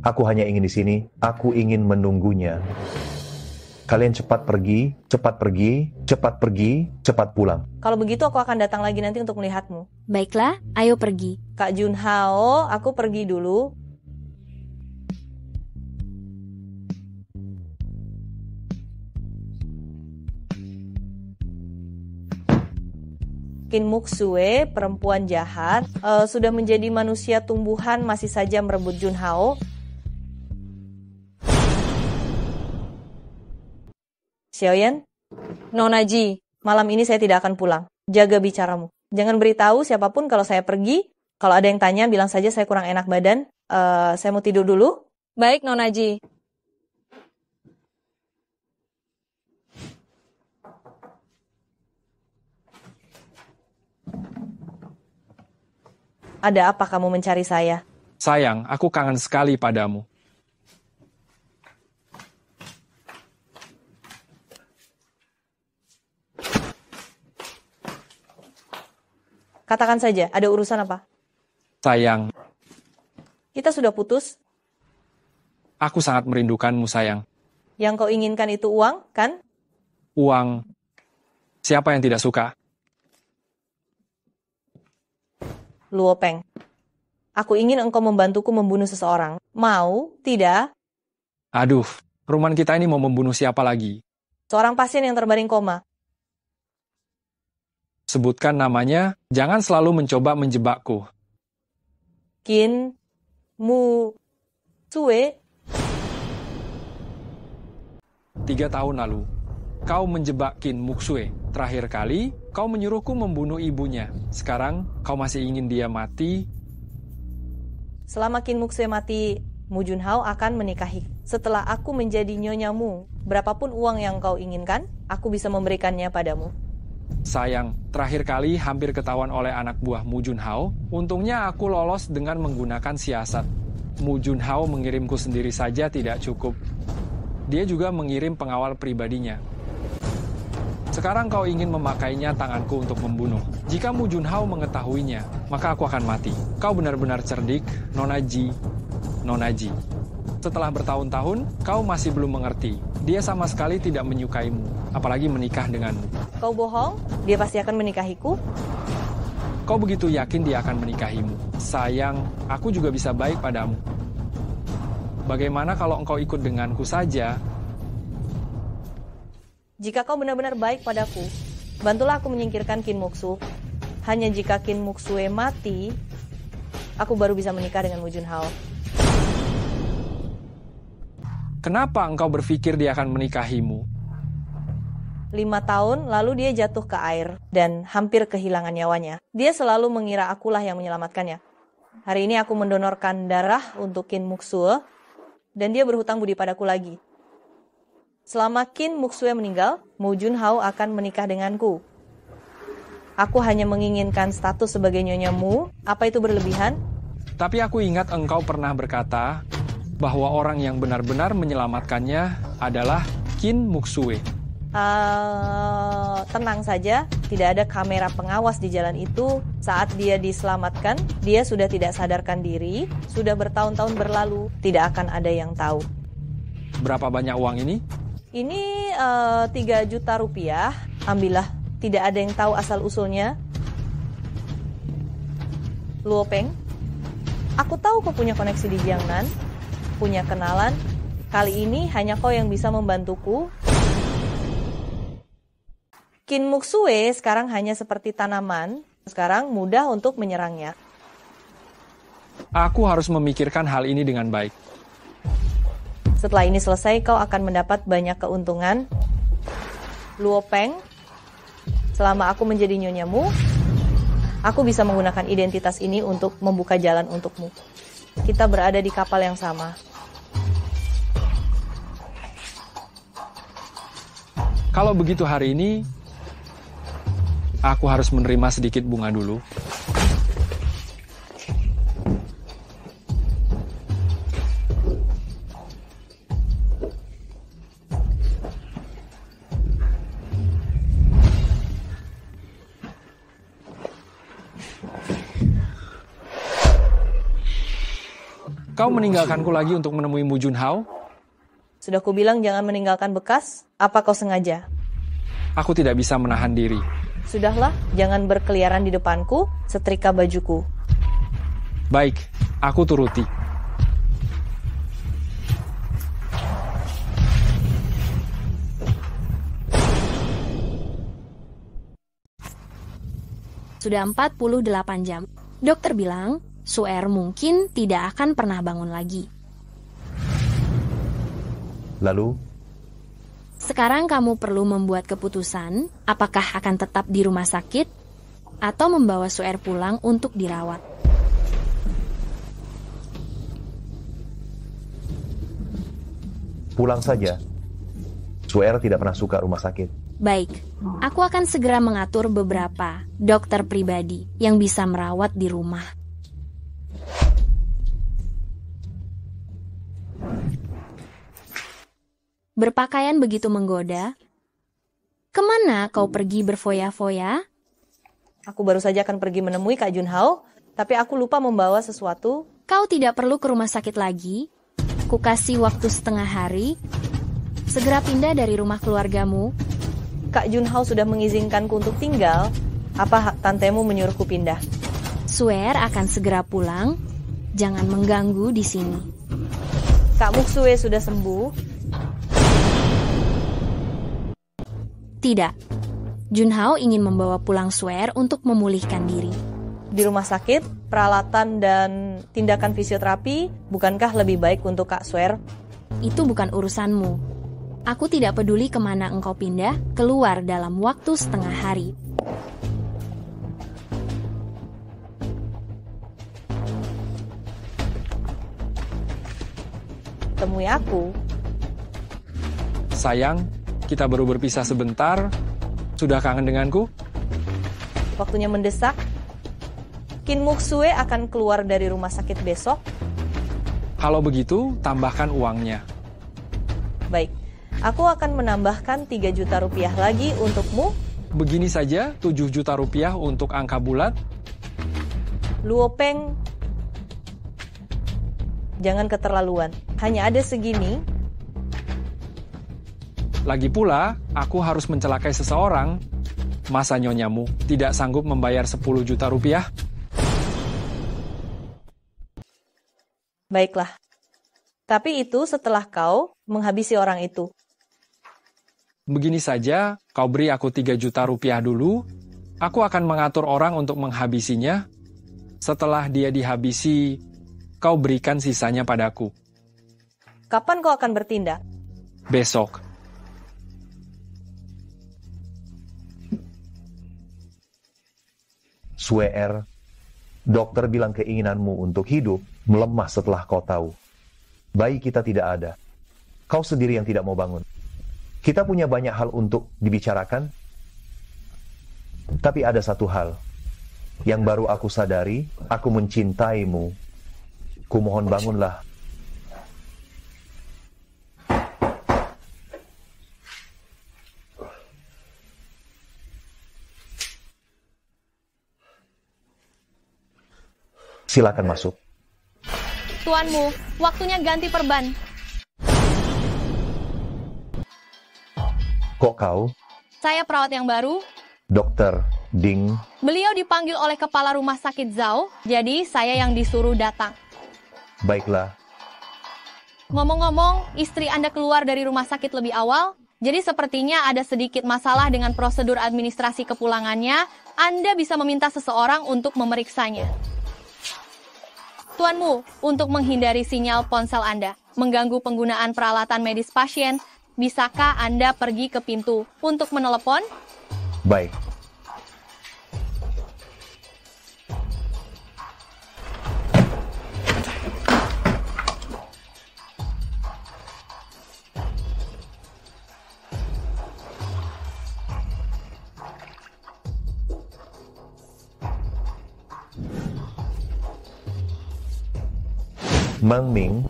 aku hanya ingin di sini. Aku ingin menunggunya. Kalian cepat pergi, cepat pergi, cepat pergi, cepat pulang. Kalau begitu aku akan datang lagi nanti untuk melihatmu. Baiklah, ayo pergi. Kak Junhao, aku pergi dulu. Kim Muksue, perempuan jahat, sudah menjadi manusia tumbuhan, masih saja merebut Junhao. Xiaoyan, Nona Ji, malam ini saya tidak akan pulang. Jaga bicaramu. Jangan beritahu siapapun kalau saya pergi. Kalau ada yang tanya, bilang saja saya kurang enak badan. Saya mau tidur dulu. Baik, Nona Ji. Ada apa kamu mencari saya? Sayang, aku kangen sekali padamu. Katakan saja, ada urusan apa? Sayang, kita sudah putus. Aku sangat merindukanmu, sayang. Yang kau inginkan itu uang, kan? Uang. Siapa yang tidak suka? Luopeng, aku ingin engkau membantuku membunuh seseorang. Mau? Tidak? Aduh, Ruman kita ini mau membunuh siapa lagi? Seorang pasien yang terbaring koma. Sebutkan namanya, jangan selalu mencoba menjebakku. Kim Muksue. 3 tahun lalu, kau menjebak Kim Muksue. Terakhir kali, kau menyuruhku membunuh ibunya. Sekarang, kau masih ingin dia mati? Selama Kim Muksue mati, Mu Junhao akan menikahi. Setelah aku menjadi nyonyamu, berapapun uang yang kau inginkan, aku bisa memberikannya padamu. Sayang, terakhir kali hampir ketahuan oleh anak buah Mu Junhao. Untungnya aku lolos dengan menggunakan siasat. Mu Junhao mengirimku sendiri saja tidak cukup. Dia juga mengirim pengawal pribadinya. Sekarang kau ingin memakainya tanganku untuk membunuh. Jika Mu Junhao mengetahuinya, maka aku akan mati. Kau benar-benar cerdik, Nona Ji. Nona Ji. Setelah bertahun-tahun, kau masih belum mengerti. Dia sama sekali tidak menyukaimu, apalagi menikah denganmu. Kau bohong? Dia pasti akan menikahiku? Kau begitu yakin dia akan menikahimu. Sayang, aku juga bisa baik padamu. Bagaimana kalau engkau ikut denganku saja? Jika kau benar-benar baik padaku, bantulah aku menyingkirkan Qin Moksu. Hanya jika Qin Moksue mati, aku baru bisa menikah dengan Mu Junhao. Kenapa engkau berpikir dia akan menikahimu? 5 tahun lalu dia jatuh ke air dan hampir kehilangan nyawanya. Dia selalu mengira akulah yang menyelamatkannya. Hari ini aku mendonorkan darah untuk Qin Moksue dan dia berhutang budi padaku lagi. Selama Qin Moksue meninggal, Mu Junhao akan menikah denganku. Aku hanya menginginkan status sebagai Nyonya Mu. Apa itu berlebihan? Tapi aku ingat engkau pernah berkata bahwa orang yang benar-benar menyelamatkannya adalah Qin Moksue. Tenang saja, tidak ada kamera pengawas di jalan itu. Saat dia diselamatkan, dia sudah tidak sadarkan diri, sudah bertahun-tahun berlalu, tidak akan ada yang tahu. Berapa banyak uang ini? Ini 3 juta rupiah, ambillah, tidak ada yang tahu asal-usulnya. Luo Peng, aku tahu kau punya koneksi di Jiangnan, punya kenalan, kali ini hanya kau yang bisa membantuku. Qin Moksue sekarang hanya seperti tanaman, sekarang mudah untuk menyerangnya. Aku harus memikirkan hal ini dengan baik. Setelah ini selesai, kau akan mendapat banyak keuntungan. Luo Peng, selama aku menjadi Nyonya Mu, aku bisa menggunakan identitas ini untuk membuka jalan untukmu. Kita berada di kapal yang sama. Kalau begitu hari ini, aku harus menerima sedikit bunga dulu. Kau meninggalkanku lagi untuk menemui Mu Junhao? Sudah kubilang jangan meninggalkan bekas. Apa kau sengaja? Aku tidak bisa menahan diri. Sudahlah, jangan berkeliaran di depanku, setrika bajuku. Baik, aku turuti. Sudah 48 jam. Dokter bilang, Suer mungkin tidak akan pernah bangun lagi. Lalu? Sekarang kamu perlu membuat keputusan, apakah akan tetap di rumah sakit, atau membawa Suer pulang untuk dirawat. Pulang saja. Suer tidak pernah suka rumah sakit. Baik, aku akan segera mengatur beberapa dokter pribadi yang bisa merawat di rumah. Berpakaian begitu menggoda. Kemana kau pergi berfoya-foya? Aku baru saja akan pergi menemui Kak Junhao, tapi aku lupa membawa sesuatu. Kau tidak perlu ke rumah sakit lagi. Ku kasih waktu setengah hari. Segera pindah dari rumah keluargamu. Kak Junhao sudah mengizinkanku untuk tinggal. Apa tantemu menyuruhku pindah? Suer akan segera pulang. Jangan mengganggu di sini. Kak Moksue sudah sembuh? Tidak. Junhao ingin membawa pulang Suer untuk memulihkan diri. Di rumah sakit, peralatan dan tindakan fisioterapi, bukankah lebih baik untuk Kak Suer? Itu bukan urusanmu. Aku tidak peduli kemana engkau pindah, keluar dalam waktu setengah hari. Temui aku. Sayang, kita baru berpisah sebentar. Sudah kangen denganku? Waktunya mendesak. Qin Moksue akan keluar dari rumah sakit besok. Kalau begitu, tambahkan uangnya. Baik, aku akan menambahkan 3 juta rupiah lagi untukmu. Begini saja, 7 juta rupiah untuk angka bulat. Luopeng, jangan keterlaluan. Hanya ada segini. Lagi pula, aku harus mencelakai seseorang. Masa nyonyamu tidak sanggup membayar 10 juta rupiah? Baiklah. Tapi itu setelah kau menghabisi orang itu. Begini saja, kau beri aku 3 juta rupiah dulu. Aku akan mengatur orang untuk menghabisinya. Setelah dia dihabisi, kau berikan sisanya padaku. Kapan kau akan bertindak? Besok. Suer, dokter bilang keinginanmu untuk hidup melemah setelah kau tahu. Bayi kita tidak ada. Kau sendiri yang tidak mau bangun. Kita punya banyak hal untuk dibicarakan. Tapi ada satu hal yang baru aku sadari, aku mencintaimu. Kumohon bangunlah. Silakan masuk. Tuanmu, waktunya ganti perban. Kok kau? Saya perawat yang baru. Dokter Ding. Beliau dipanggil oleh kepala rumah sakit Zhao, jadi saya yang disuruh datang. Baiklah. Ngomong-ngomong, istri Anda keluar dari rumah sakit lebih awal, jadi sepertinya ada sedikit masalah dengan prosedur administrasi kepulangannya. Anda bisa meminta seseorang untuk memeriksanya. Tuanmu, untuk menghindari sinyal ponsel Anda mengganggu penggunaan peralatan medis pasien, bisakah Anda pergi ke pintu untuk menelepon? Baik. Mang Ming,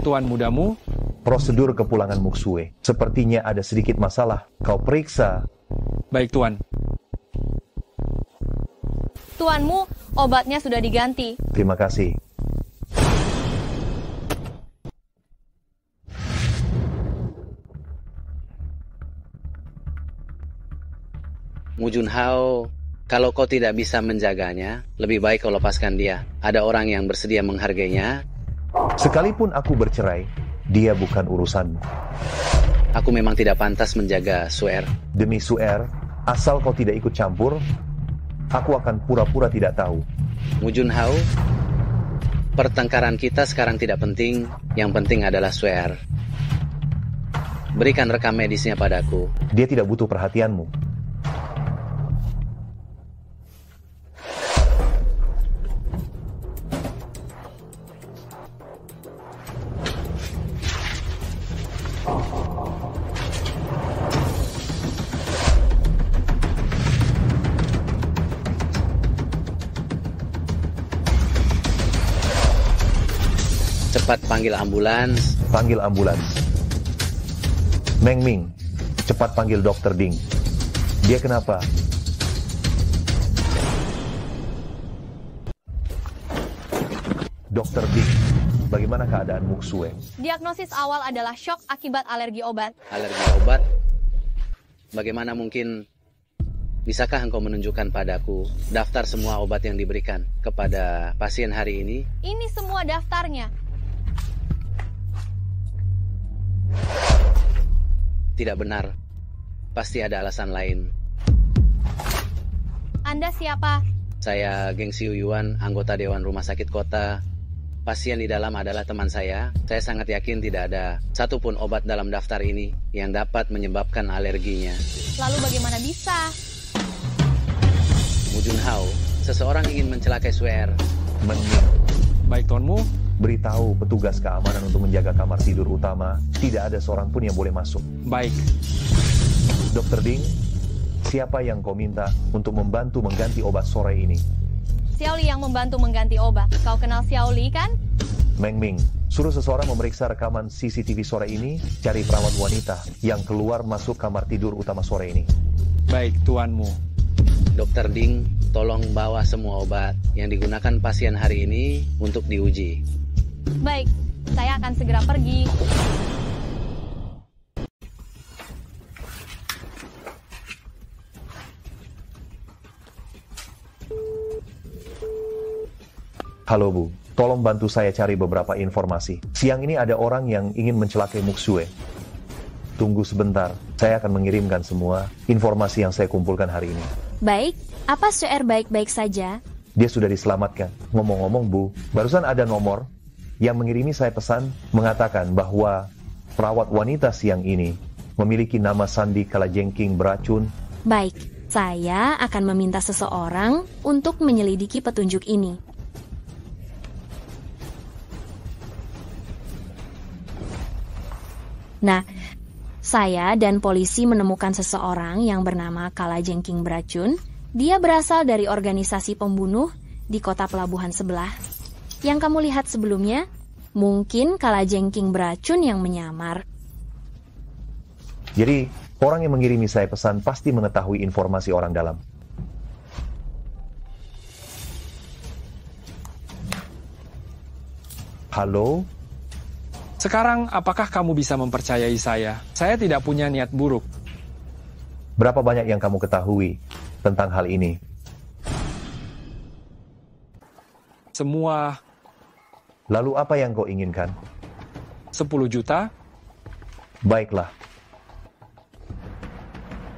Tuan mudamu, prosedur kepulangan Muksue. Sepertinya ada sedikit masalah. Kau periksa. Baik, Tuan. Tuanmu, obatnya sudah diganti. Terima kasih. Mu Junhao, kalau kau tidak bisa menjaganya, lebih baik kau lepaskan dia. Ada orang yang bersedia menghargainya. Sekalipun aku bercerai, dia bukan urusanmu. Aku memang tidak pantas menjaga Suer. Demi Suer, asal kau tidak ikut campur, aku akan pura-pura tidak tahu. Mu Junhao, pertengkaran kita sekarang tidak penting. Yang penting adalah Suer. Berikan rekam medisnya padaku. Dia tidak butuh perhatianmu. Cepat panggil ambulans. Panggil ambulans. Meng Ming, cepat panggil Dokter Ding. Dia kenapa? Dokter Ding, bagaimana keadaan Muksue? Diagnosis awal adalah syok akibat alergi obat. Alergi obat? Bagaimana mungkin? Bisakah engkau menunjukkan padaku daftar semua obat yang diberikan kepada pasien hari ini? Ini semua daftarnya. Tidak benar. Pasti ada alasan lain. Anda siapa? Saya Geng Siu Yuan, anggota Dewan Rumah Sakit Kota. Pasien di dalam adalah teman saya. Saya sangat yakin tidak ada satupun obat dalam daftar ini yang dapat menyebabkan alerginya. Lalu bagaimana bisa? Mu Junhao, seseorang ingin mencelakai Suer. Baik, tuanmu. Beritahu petugas keamanan untuk menjaga kamar tidur utama. Tidak ada seorang pun yang boleh masuk. Baik. Dokter Ding, siapa yang kau minta untuk membantu mengganti obat sore ini? Xiaoli yang membantu mengganti obat. Kau kenal Xiaoli kan? Meng Ming, Suruh seseorang memeriksa rekaman CCTV sore ini, cari perawat wanita yang keluar masuk kamar tidur utama sore ini. Baik, tuanmu. Dokter Ding, tolong bawa semua obat yang digunakan pasien hari ini untuk diuji. Baik, saya akan segera pergi. Halo Bu, tolong bantu saya cari beberapa informasi. Siang ini ada orang yang ingin mencelakai Muksue. Tunggu sebentar, saya akan mengirimkan semua informasi yang saya kumpulkan hari ini. Baik, apa Suer baik-baik saja? Dia sudah diselamatkan. Ngomong-ngomong Bu, barusan ada nomor yang mengirimi saya pesan mengatakan bahwa perawat wanita siang ini memiliki nama Sandi Kalajengking beracun. Baik, saya akan meminta seseorang untuk menyelidiki petunjuk ini. Nah, saya dan polisi menemukan seseorang yang bernama Kalajengking beracun. Dia berasal dari organisasi pembunuh di kota pelabuhan sebelah. Yang kamu lihat sebelumnya, mungkin Kalajengking beracun yang menyamar. Jadi, orang yang mengirimi saya pesan pasti mengetahui informasi orang dalam. Halo? Sekarang, apakah kamu bisa mempercayai saya? Saya tidak punya niat buruk. Berapa banyak yang kamu ketahui tentang hal ini? Semua. Lalu apa yang kau inginkan? 10 juta? Baiklah.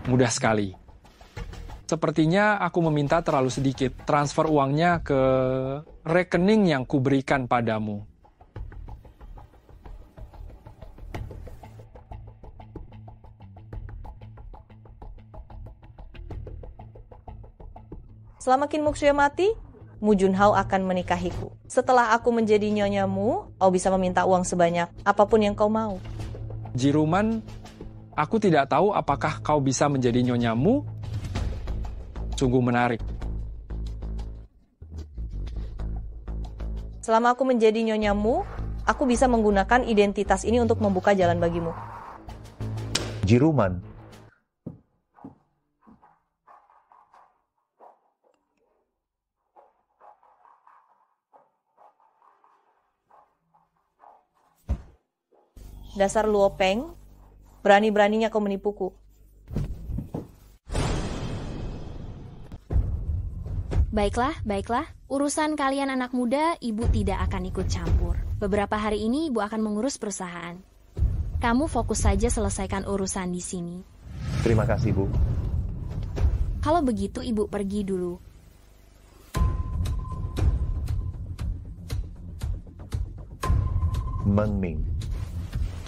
Mudah sekali. Sepertinya aku meminta terlalu sedikit. Transfer uangnya ke rekening yang kuberikan padamu. Selama Qin Muksue mati, Mu Junhao akan menikahiku. Setelah aku menjadi nyonyamu, kau bisa meminta uang sebanyak apapun yang kau mau. Jiruman, aku tidak tahu apakah kau bisa menjadi nyonyamu. Sungguh menarik. Selama aku menjadi nyonyamu, aku bisa menggunakan identitas ini untuk membuka jalan bagimu. Jiruman. Dasar Luo Peng, berani-beraninya kau menipuku. Baiklah. Urusan kalian anak muda, ibu tidak akan ikut campur. Beberapa hari ini ibu akan mengurus perusahaan. Kamu fokus saja selesaikan urusan di sini. Terima kasih, Bu. Kalau begitu ibu pergi dulu. Meng Ming.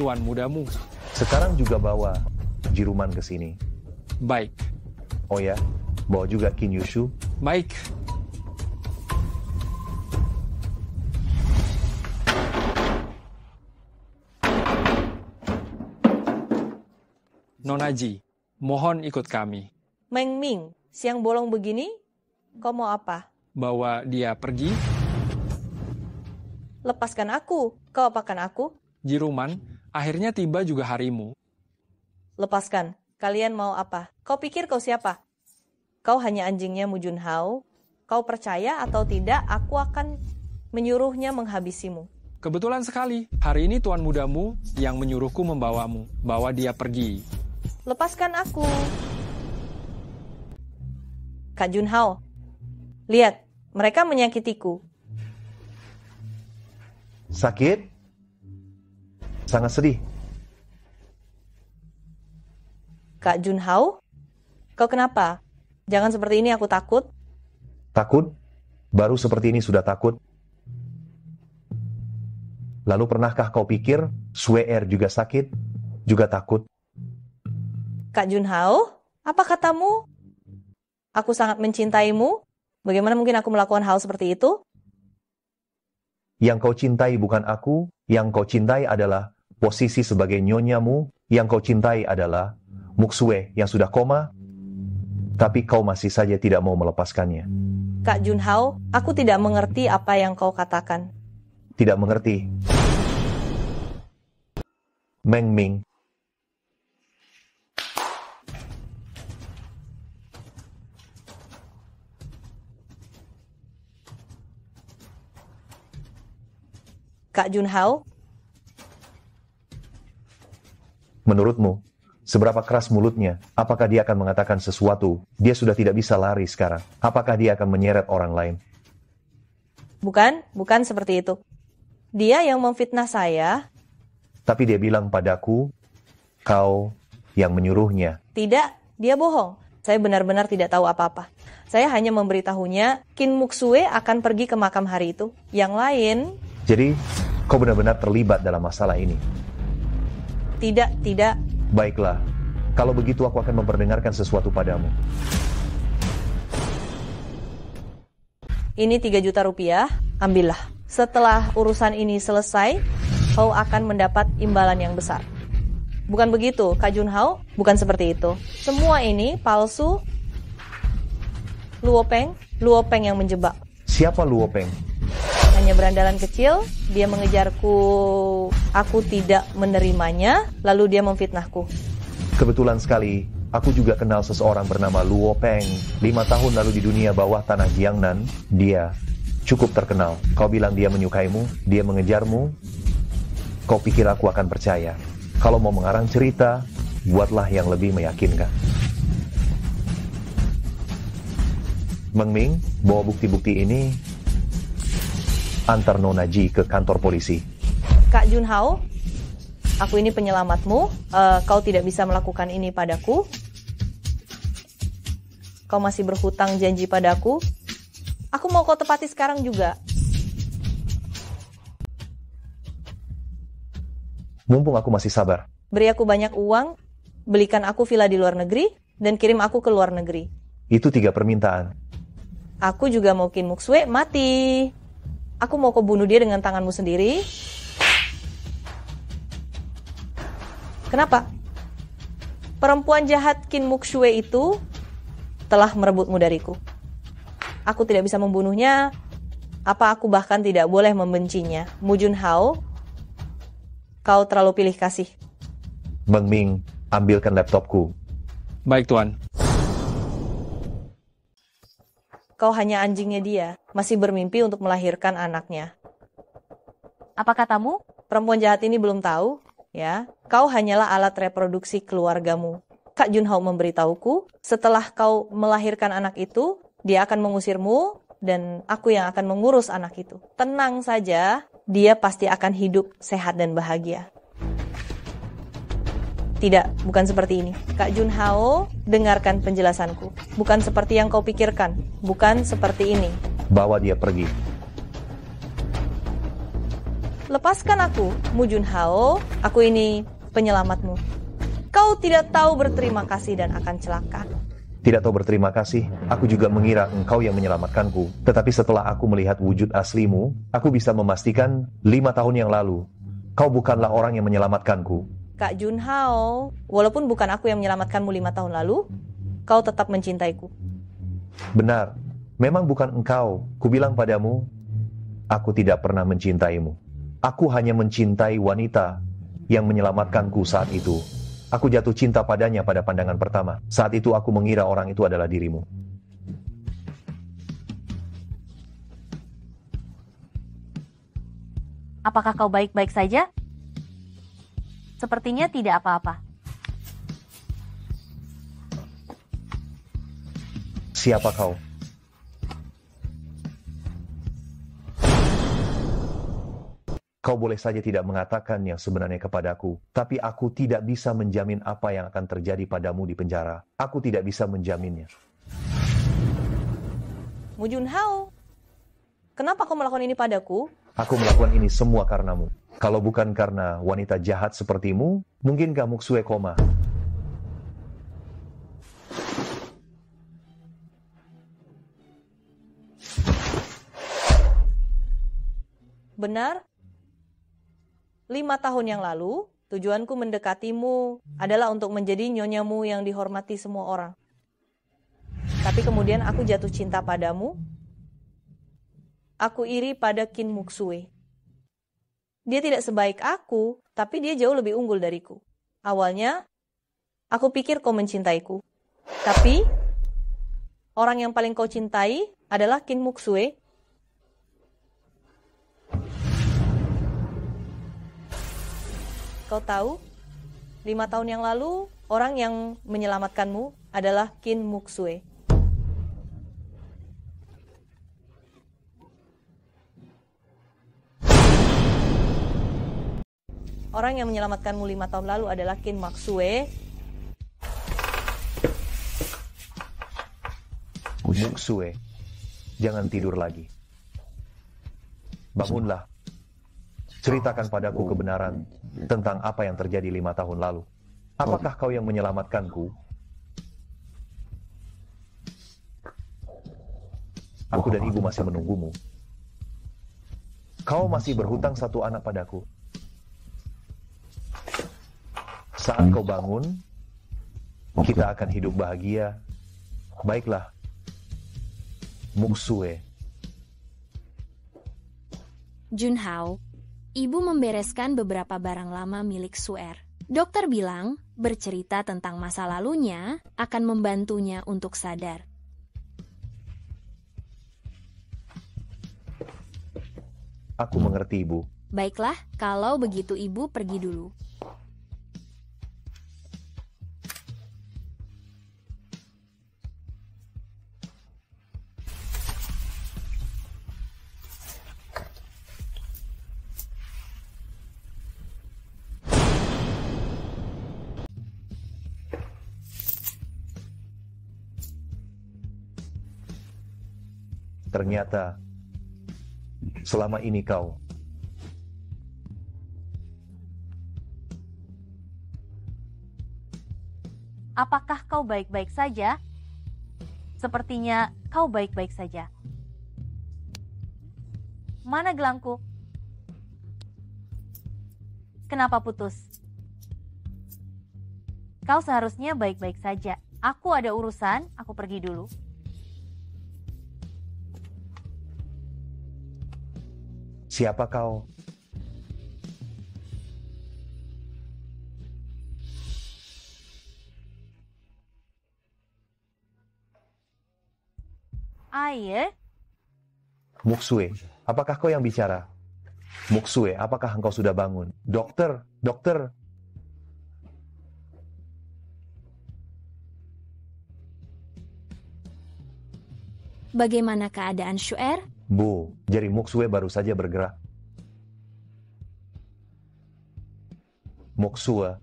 Tuan mudamu. Sekarang juga bawa Jiruman ke sini. Baik. Oh ya, bawa juga Qin Yushu. Baik. Nonaji, mohon ikut kami. Meng Ming, siang bolong begini, kau mau apa? Bawa dia pergi. Lepaskan aku, kau apakan aku? Jiruman, akhirnya tiba juga harimu. Lepaskan, kalian mau apa? Kau pikir kau siapa? Kau hanya anjingnya Mu Junhao. Kau percaya atau tidak, aku akan menyuruhnya menghabisimu. Kebetulan sekali, hari ini tuan mudamu yang menyuruhku membawamu. Bawa dia pergi. Lepaskan aku. Kak Junhao, lihat, mereka menyakitiku. Sakit? Sangat sedih. Kak Junhao, kau kenapa? Jangan seperti ini, aku takut. Takut? Baru seperti ini sudah takut? Lalu pernahkah kau pikir Suer juga sakit? Juga takut? Kak Junhao, apa katamu? Aku sangat mencintaimu. Bagaimana mungkin aku melakukan hal seperti itu? Yang kau cintai bukan aku, yang kau cintai adalah posisi sebagai nyonyamu, yang kau cintai adalah Muksue yang sudah koma, tapi kau masih saja tidak mau melepaskannya. Kak Junhao, aku tidak mengerti apa yang kau katakan. Tidak mengerti. Meng Ming. Kak Junhao, Menurutmu, seberapa keras mulutnya? Apakah dia akan mengatakan sesuatu? Dia sudah tidak bisa lari sekarang. Apakah dia akan menyeret orang lain? bukan seperti itu. Dia yang memfitnah saya. Tapi dia bilang padaku, kau yang menyuruhnya. Tidak, dia bohong. Saya benar-benar tidak tahu apa-apa. Saya hanya memberitahunya, Qin Muxue akan pergi ke makam hari itu. Yang lain... Jadi, kau benar-benar terlibat dalam masalah ini? Tidak. Baiklah, kalau begitu aku akan memperdengarkan sesuatu padamu. Ini 3 juta rupiah, ambillah. Setelah urusan ini selesai, kau akan mendapat imbalan yang besar. Bukan begitu, Kak Junhao? Bukan seperti itu. Semua ini palsu. Luopeng yang menjebak. Siapa Luopeng? Hanya berandalan kecil, dia mengejarku, aku tidak menerimanya, lalu dia memfitnahku. Kebetulan sekali, aku juga kenal seseorang bernama Luopeng. 5 tahun lalu di dunia bawah tanah Jiangnan, dia cukup terkenal. Kau bilang dia menyukaimu, dia mengejarmu, kau pikir aku akan percaya? Kalau mau mengarang cerita, buatlah yang lebih meyakinkan. Meng Ming, bawa bukti-bukti ini, antar Nona Ji ke kantor polisi. Kak Junhao, aku ini penyelamatmu. Kau tidak bisa melakukan ini padaku. Kau masih berhutang janji padaku. Aku mau kau tepati sekarang juga. Mumpung aku masih sabar. Beri aku banyak uang, belikan aku villa di luar negeri, dan kirim aku ke luar negeri. Itu 3 permintaan. Aku juga mau Qin Muxue mati. Aku mau kau bunuh dia dengan tanganmu sendiri. Kenapa? Perempuan jahat Qin Muxue itu telah merebutmu dariku. Aku tidak bisa membunuhnya. Apa aku bahkan tidak boleh membencinya? Mu Junhao, kau terlalu pilih kasih. Meng Ming, ambilkan laptopku. Baik, Tuan. Kau hanya anjingnya dia, masih bermimpi untuk melahirkan anaknya. Apa katamu? Perempuan jahat ini belum tahu, ya. Kau hanyalah alat reproduksi keluargamu. Kak Junhao memberitahuku, setelah kau melahirkan anak itu, dia akan mengusirmu, dan aku yang akan mengurus anak itu. Tenang saja, dia pasti akan hidup sehat dan bahagia. Tidak, bukan seperti ini. Kak Junhao, dengarkan penjelasanku. Bukan seperti yang kau pikirkan. Bukan seperti ini. Bawa dia pergi. Lepaskan aku, Mu Junhao. Aku ini penyelamatmu. Kau tidak tahu berterima kasih dan akan celaka. Tidak tahu berterima kasih, aku juga mengira engkau yang menyelamatkanku. Tetapi setelah aku melihat wujud aslimu, aku bisa memastikan 5 tahun yang lalu, kau bukanlah orang yang menyelamatkanku. Kak Junhao, walaupun bukan aku yang menyelamatkanmu 5 tahun lalu, kau tetap mencintaiku. Benar, memang bukan engkau. Kubilang padamu, aku tidak pernah mencintaimu. Aku hanya mencintai wanita yang menyelamatkanku saat itu. Aku jatuh cinta padanya pada pandangan pertama. Saat itu aku mengira orang itu adalah dirimu. Apakah kau baik-baik saja? Sepertinya tidak apa-apa. Siapa kau? Kau boleh saja tidak mengatakan yang sebenarnya kepadaku, tapi aku tidak bisa menjamin apa yang akan terjadi padamu di penjara. Aku tidak bisa menjaminnya. Mu Junhao, kenapa kau melakukan ini padaku? Aku melakukan ini semua karenamu. Kalau bukan karena wanita jahat sepertimu, mungkinkah Muxue koma? Benar? 5 tahun yang lalu, tujuanku mendekatimu adalah untuk menjadi nyonyamu yang dihormati semua orang. Tapi kemudian aku jatuh cinta padamu. Aku iri pada Qin Muxue. Dia tidak sebaik aku, tapi dia jauh lebih unggul dariku. Awalnya, aku pikir kau mencintaiku. Tapi, orang yang paling kau cintai adalah Qin Muxue. Kau tahu, 5 tahun yang lalu, orang yang menyelamatkanmu adalah Qin Muxue. Orang yang menyelamatkanmu 5 tahun lalu adalah Qin Muxue. Muxue, jangan tidur lagi. Bangunlah. Ceritakan padaku kebenaran tentang apa yang terjadi 5 tahun lalu. Apakah kau yang menyelamatkanku? Aku dan ibu masih menunggumu. Kau masih berhutang 1 anak padaku. Saat kau bangun, kita akan hidup bahagia. Baiklah, Muxue. Junhao, ibu membereskan beberapa barang lama milik Suer. Dokter bilang, bercerita tentang masa lalunya akan membantunya untuk sadar. Aku mengerti, Ibu. Baiklah, kalau begitu ibu pergi dulu. Ternyata, selama ini kau Apakah kau baik-baik saja? Sepertinya kau baik-baik saja. Mana gelangku? Kenapa putus? Kau seharusnya baik-baik saja. Aku ada urusan, aku pergi dulu. Siapa kau? Aye. Muxue, apakah kau yang bicara? Muxue, apakah engkau sudah bangun? Dokter, dokter. Bagaimana keadaan Suer? Bu, jari Muxue baru saja bergerak. Muxue,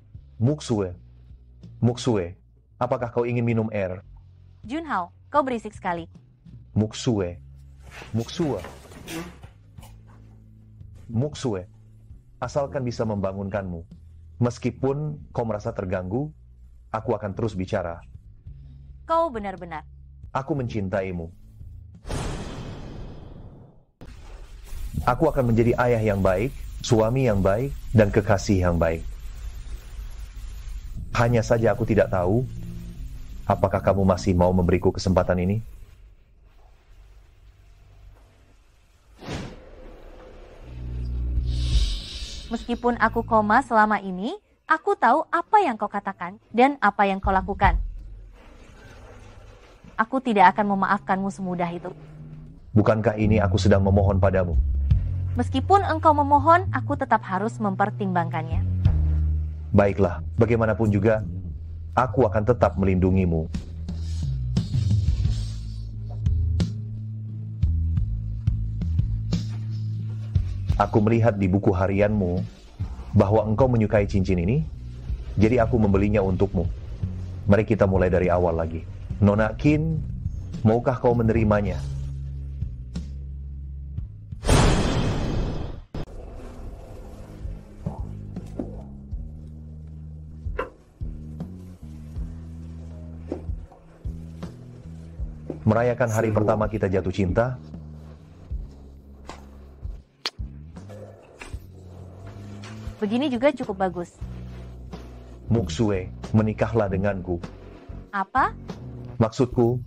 Muxue, apakah kau ingin minum air? Junhao, kau berisik sekali. Muxue, asalkan bisa membangunkanmu. Meskipun kau merasa terganggu, aku akan terus bicara. Kau benar-benar. Aku mencintaimu. Aku akan menjadi ayah yang baik, suami yang baik, dan kekasih yang baik. Hanya saja aku tidak tahu, apakah kamu masih mau memberiku kesempatan ini? Meskipun aku koma selama ini, aku tahu apa yang kau katakan dan apa yang kau lakukan. Aku tidak akan memaafkanmu semudah itu. Bukankah ini aku sedang memohon padamu? Meskipun engkau memohon, aku tetap harus mempertimbangkannya. Baiklah, bagaimanapun juga, aku akan tetap melindungimu. Aku melihat di buku harianmu bahwa engkau menyukai cincin ini, jadi aku membelinya untukmu. Mari kita mulai dari awal lagi. Nona Qin, maukah kau menerimanya? Merayakan hari pertama kita jatuh cinta, begini juga cukup bagus. Muxue, menikahlah denganku. Apa? Maksudku,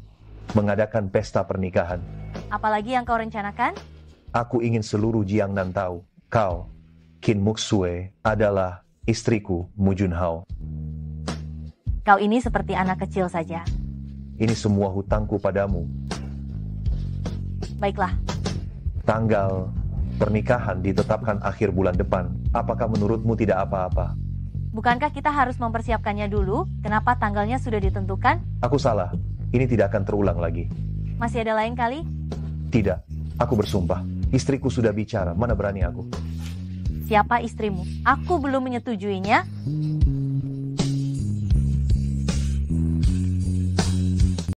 mengadakan pesta pernikahan. Apalagi yang kau rencanakan? Aku ingin seluruh Jiangnan tahu, kau Kim Muk-sue adalah istriku, Mu Junhao. Kau ini seperti anak kecil saja. Ini semua hutangku padamu. Baiklah. Tanggal pernikahan ditetapkan akhir bulan depan. Apakah menurutmu tidak apa-apa? Bukankah kita harus mempersiapkannya dulu? Kenapa tanggalnya sudah ditentukan? Aku salah. Ini tidak akan terulang lagi. Masih ada lain kali? Tidak. Aku bersumpah. Istriku sudah bicara. Mana berani aku? Siapa istrimu? Aku belum menyetujuinya.